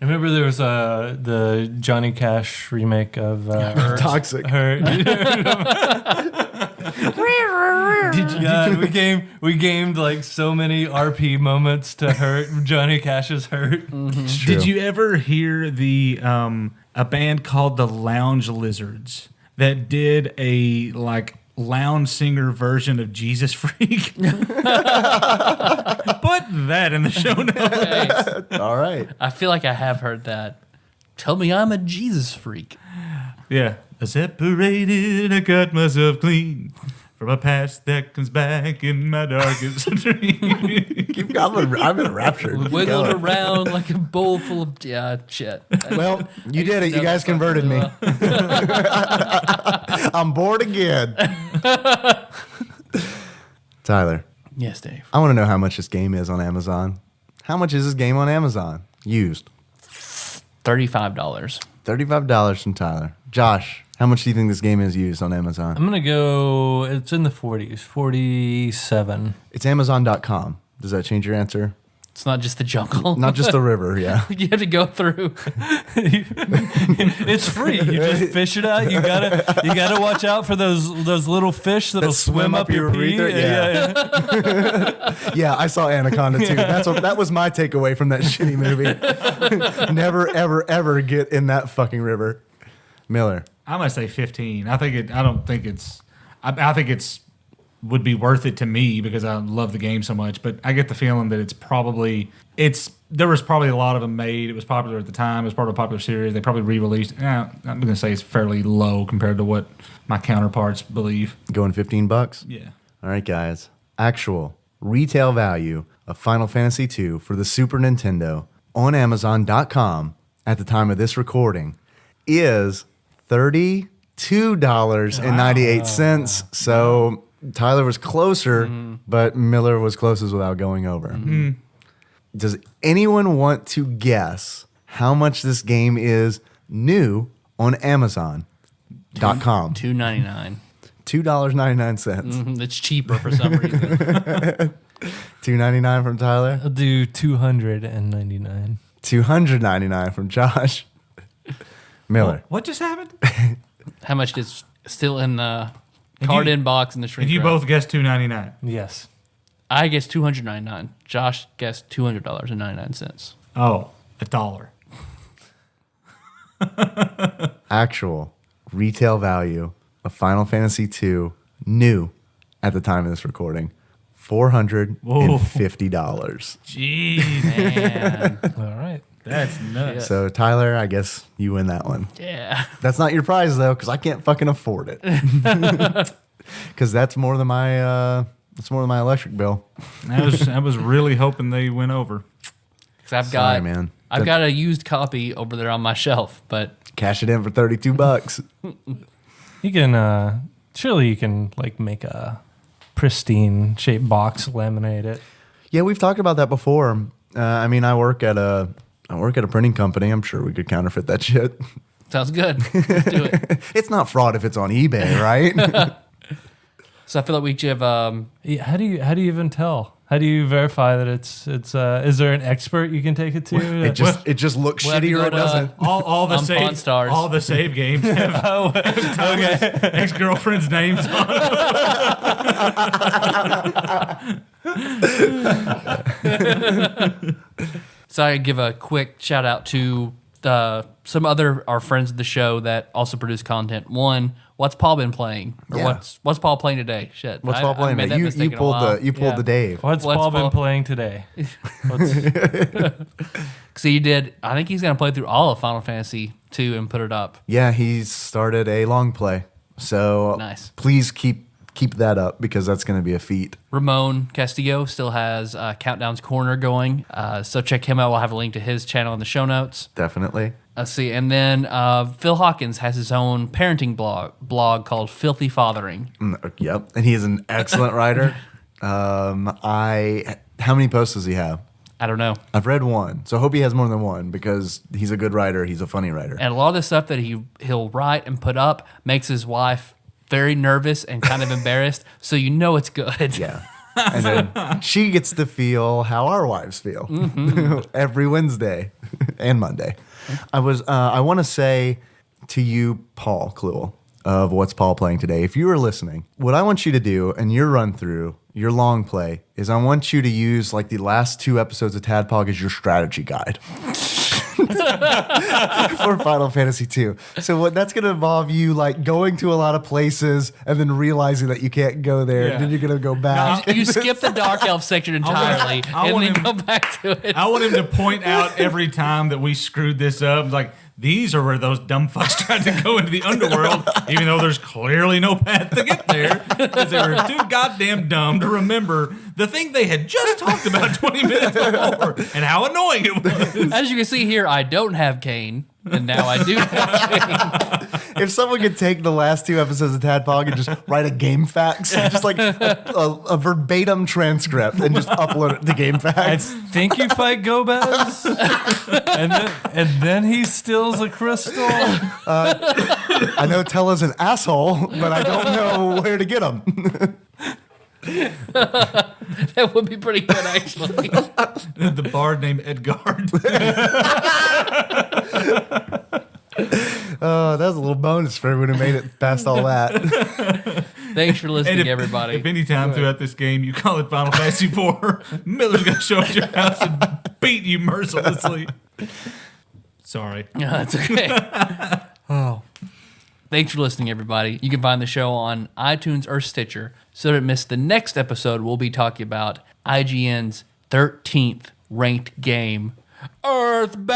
I remember there was the Johnny Cash remake of Toxic. Hurt. We gamed like so many RP moments to Hurt. Johnny Cash's Hurt. It's Did true. you ever hear the a band called the Lounge Lizards that did a like lounge singer version of Jesus Freak? Put that in the show notes. Hey, All right. I feel like I have heard that. Tell me I'm a Jesus freak. Yeah. I separated, I cut myself clean from a past that comes back in my darkest dream. I'm enraptured. Keep Wiggled going. around like a bowl full of shit. Well, you did it. You guys converted me. I'm bored again. Tyler, Yes, Dave. I want to know how much this game is on Amazon. How much is this game on Amazon? Used. $35. $35 from Tyler. Josh, how much do you think this game is used on Amazon? I'm gonna go. It's in the 40s, 47. It's Amazon.com. Does that change your answer? It's not just the jungle. Not just the river, yeah. You have to go through. It's free. You just fish it out. You gotta watch out for those little fish that'll swim up your pee. urethra? Yeah. Yeah, I saw Anaconda too. That was my takeaway from that shitty movie. Never, ever, ever get in that fucking river. Miller. I'm gonna say 15. I think it's would be worth it to me because I love the game so much. But I get the feeling that there was probably a lot of them made. It was popular at the time. It was part of a popular series. They probably re-released. I'm gonna say it's fairly low compared to what my counterparts believe. Going $15? Yeah. All right, guys. Actual retail value of Final Fantasy II for the Super Nintendo on Amazon.com at the time of this recording is $32.98. So Tyler was closer, but Miller was closest without going over. Does anyone want to guess how much this game is new on Amazon.com? $2.99. $2.99. It's cheaper for some reason. $2.99 from Tyler. I'll do 299. $299 from Josh. Miller. What just happened? How much is still in the card inbox in the shrink If you wrap? both guessed $2.99. Yes. I guess $299. Josh guessed $200.99. Oh, $1. Actual retail value of Final Fantasy II new at the time of this recording, $450. Jeez, Man. All right. that's nuts. So Tyler, I guess you win that one. Yeah. That's not your prize though, because I can't fucking afford it. Because that's more than my electric bill. I was really hoping they went over. Because I've Sorry, got man. I've got a used copy over there on my shelf, but Cash it in for $32. You can surely you can like make a pristine shaped box, laminate it. Yeah, we've talked about that before. I mean, I work at a printing company. I'm sure we could counterfeit that shit. sounds good. Let's do it. It's not fraud if it's on eBay, right? So I feel like we should have Yeah, how do you even tell? How do you verify that it's is there an expert you can take it to? it just looks we'll have to shitty or go it to- doesn't. All the On save Pawn Stars. all the save games have ex-girlfriend's names on them. So I give a quick shout out to some other our friends of the show that also produce content. One, what's Paul been playing? Or Yeah. what's Paul playing today? Shit. What's I Paul playing? made that You mistake in a pulled while. the Yeah. Dave. What's What's Paul been Paul- playing today? So he did. I think he's gonna play through all of Final Fantasy 2 and put it up. Yeah, he's started a long play. So Nice. please keep keep that up because that's going to be a feat. Ramon Castillo still has Countdown's Corner going. So check him out. We'll have a link to his channel in the show notes. Definitely. Let's see. And then Phil Hawkins has his own parenting blog called Filthy Fathering. Yep. And he is an excellent writer. How many posts does he have? I don't know. I've read one. So I hope he has more than one because he's a good writer. He's a funny writer. And a lot of the stuff that he'll write and put up makes his wife very nervous and kind of embarrassed. So you know it's good. Yeah. And then she gets to feel how our wives feel every Wednesday and Monday. I want to say to you, Paul Kluel, of What's Paul Playing Today, if you are listening, what I want you to do in your run through, your long play, is I want you to use like the last 2 episodes of TADPOG as your strategy guide. For Final Fantasy II. So that's going to involve you like going to a lot of places and then realizing that you can't go there. And then you're going to go back. You skip the Dark Elf section entirely and then go back to it. I want him to point out every time that we screwed this up. Like, these are where those dumb fucks tried to go into the underworld, even though there's clearly no path to get there, because they were too goddamn dumb to remember the thing they had just talked about 20 minutes before and how annoying it was. As you can see here, I don't have Kane, and now I do have Kane. If someone could take the last 2 episodes of TADPOG and just write a game facts, just like a verbatim transcript, and just upload it to game I facts. think you fight Gobez, and then he steals a crystal. I know Tella's an asshole, but I don't know where to get him. That would be pretty good, actually. The bard named Edgard. That was a little bonus for everyone who made it past all that. Thanks for listening, everybody. If any time throughout this game you call it Final Fantasy IV, Miller's going to show up at your house and beat you mercilessly. Sorry. No, that's okay. Thanks for listening, everybody. You can find the show on iTunes or Stitcher. So don't miss the next episode, we'll be talking about IGN's 13th ranked game, Earthbound.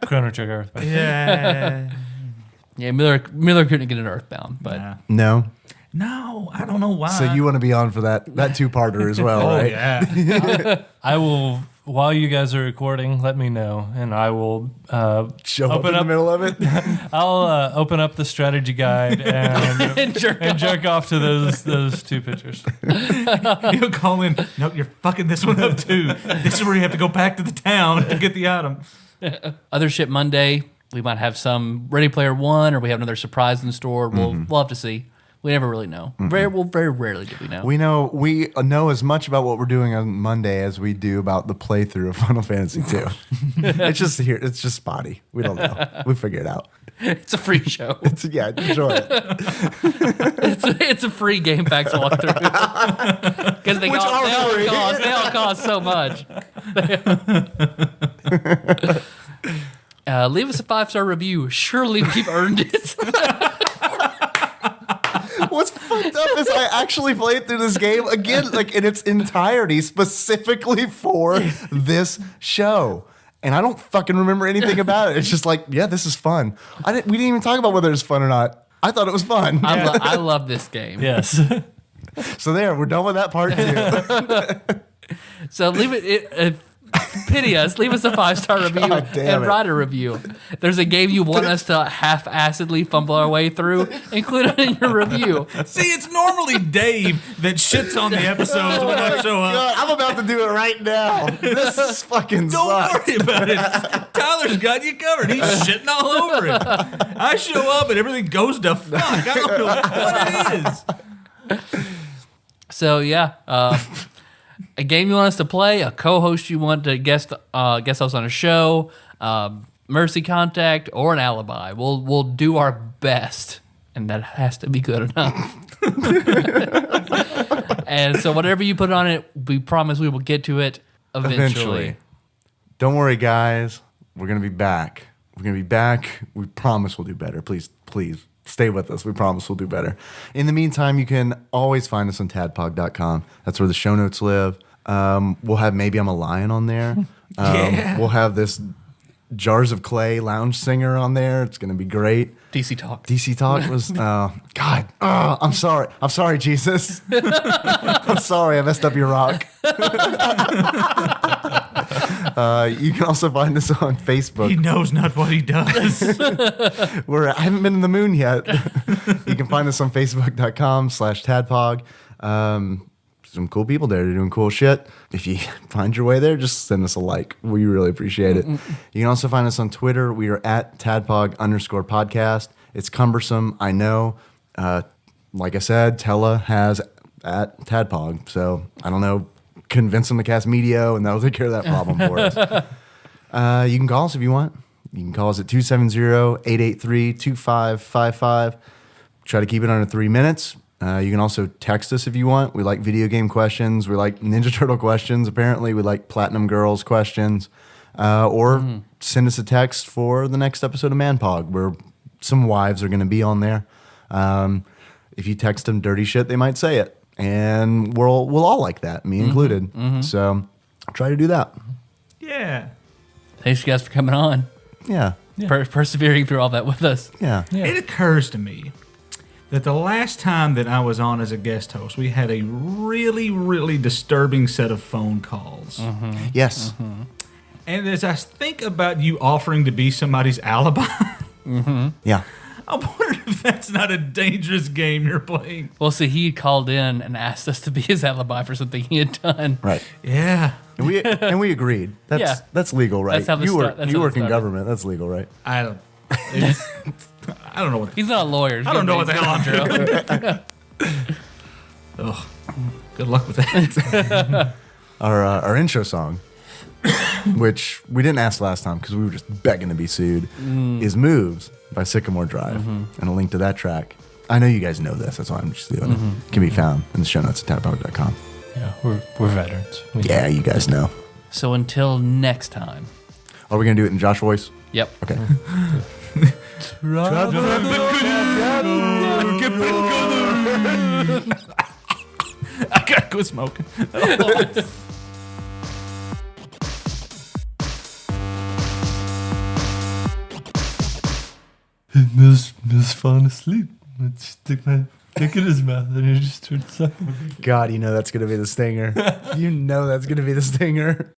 Chrono Trigger Earthbound. Yeah. Yeah, Miller couldn't get an Earthbound, but No. No, I don't know why. So you want to be on for that 2-parter as well, right? Yeah. I will, while you guys are recording, let me know, and I will Show up in the middle of it. I'll open up the strategy guide and jerk off to those 2 pictures. You'll call in, no, you're fucking this one up too. This is where you have to go back to the town to get the item. Other shit Monday, we might have some Ready Player One, or we have another surprise in store. We'll have to see. We never really know. Very rarely do we know. We know as much about what we're doing on Monday as we do about the playthrough of Final Fantasy II. It's just spotty. We don't know. We figure it out. It's a free show. Enjoy it. It's a free Game Facts walkthrough. Because they all cost so much. Leave us a 5-star review. Surely we've earned it. What's fucked up is I actually played through this game again, like in its entirety, specifically for this show. And I don't fucking remember anything about it. It's just like, yeah, this is fun. We didn't even talk about whether it's fun or not. I thought it was fun. I love this game. Yes. So there, we're done with that part too. So leave it. Pity us. Leave us a 5-star review and write a review. If there's a game you want us to half-assedly fumble our way through, include it in your review. See, it's normally Dave that shits on the episodes when I show up. God, I'm about to do it right now. This is fucking Don't sucks. worry about it. Tyler's got you covered. He's shitting all over it. I show up and everything goes to fuck. I don't know what it is. So yeah, a game you want us to play, a co-host you want to guest host on a show, Mercy Contact, or an alibi. We'll do our best, and that has to be good enough. And so whatever you put on it, we promise we will get to it eventually. Don't worry, guys. We're going to be back. We promise we'll do better. Please stay with us. We promise we'll do better. In the meantime, you can always find us on tadpog.com. That's where the show notes live. We'll have Maybe I'm a Lion on there. Yeah. We'll have this Jars of Clay lounge singer on there. It's going to be great. DC Talk. DC Talk was, God, I'm sorry. I'm sorry, Jesus. I'm sorry, I messed up your rock. You can also find us on Facebook. He knows not what he does. I haven't been in the moon yet. You can find us on Facebook.com/TADPOG. Some cool people there. They're doing cool shit. If you find your way there, just send us a like. We really appreciate it. You can also find us on Twitter. We are at @TADPOG_podcast. It's cumbersome, I know. Like I said, Tella has at TADPOG. So I don't know. Convince them to cast Medio, and that'll take care of that problem for us. You can call us if you want. You can call us at 270-883-2555. Try to keep it under 3 minutes. You can also text us if you want. We like video game questions. We like Ninja Turtle questions. Apparently, we like Platinum Girls questions. Or send us a text for the next episode of Manpog, where some wives are going to be on there. If you text them dirty shit, they might say it. And we'll all like that, me included. So try to do that. Yeah. Thanks, you guys, for coming on. Yeah. Persevering through all that with us. Yeah. It occurs to me that the last time that I was on as a guest host, we had a really, really disturbing set of phone calls. Yes. And as I think about you offering to be somebody's alibi, Yeah. I wonder if that's not a dangerous game you're playing. Well, see, he called in and asked us to be his alibi for something he had done. Right. Yeah. And we agreed. That's legal, right? That's how this you work, that's you how work this in started. government. That's legal, right? I don't know what He's not a lawyer. I don't know what the hell I'm doing. Oh, good luck with that. Our intro song, which we didn't ask last time because we were just begging to be sued, is Moves by Sycamore Drive. And a link to that track. I know you guys know this. That's why I'm just doing it. Can be found in the show notes at tadpog.com. Yeah, we're veterans. Yeah, you guys know. So until next time. Are we going to do it in Josh voice? Yep. Okay. I gotta go smoking. Mills falling asleep. Let's stick my dick in his mouth and he just starts sucking. God, you know that's going to be the stinger. You know that's going to be the stinger.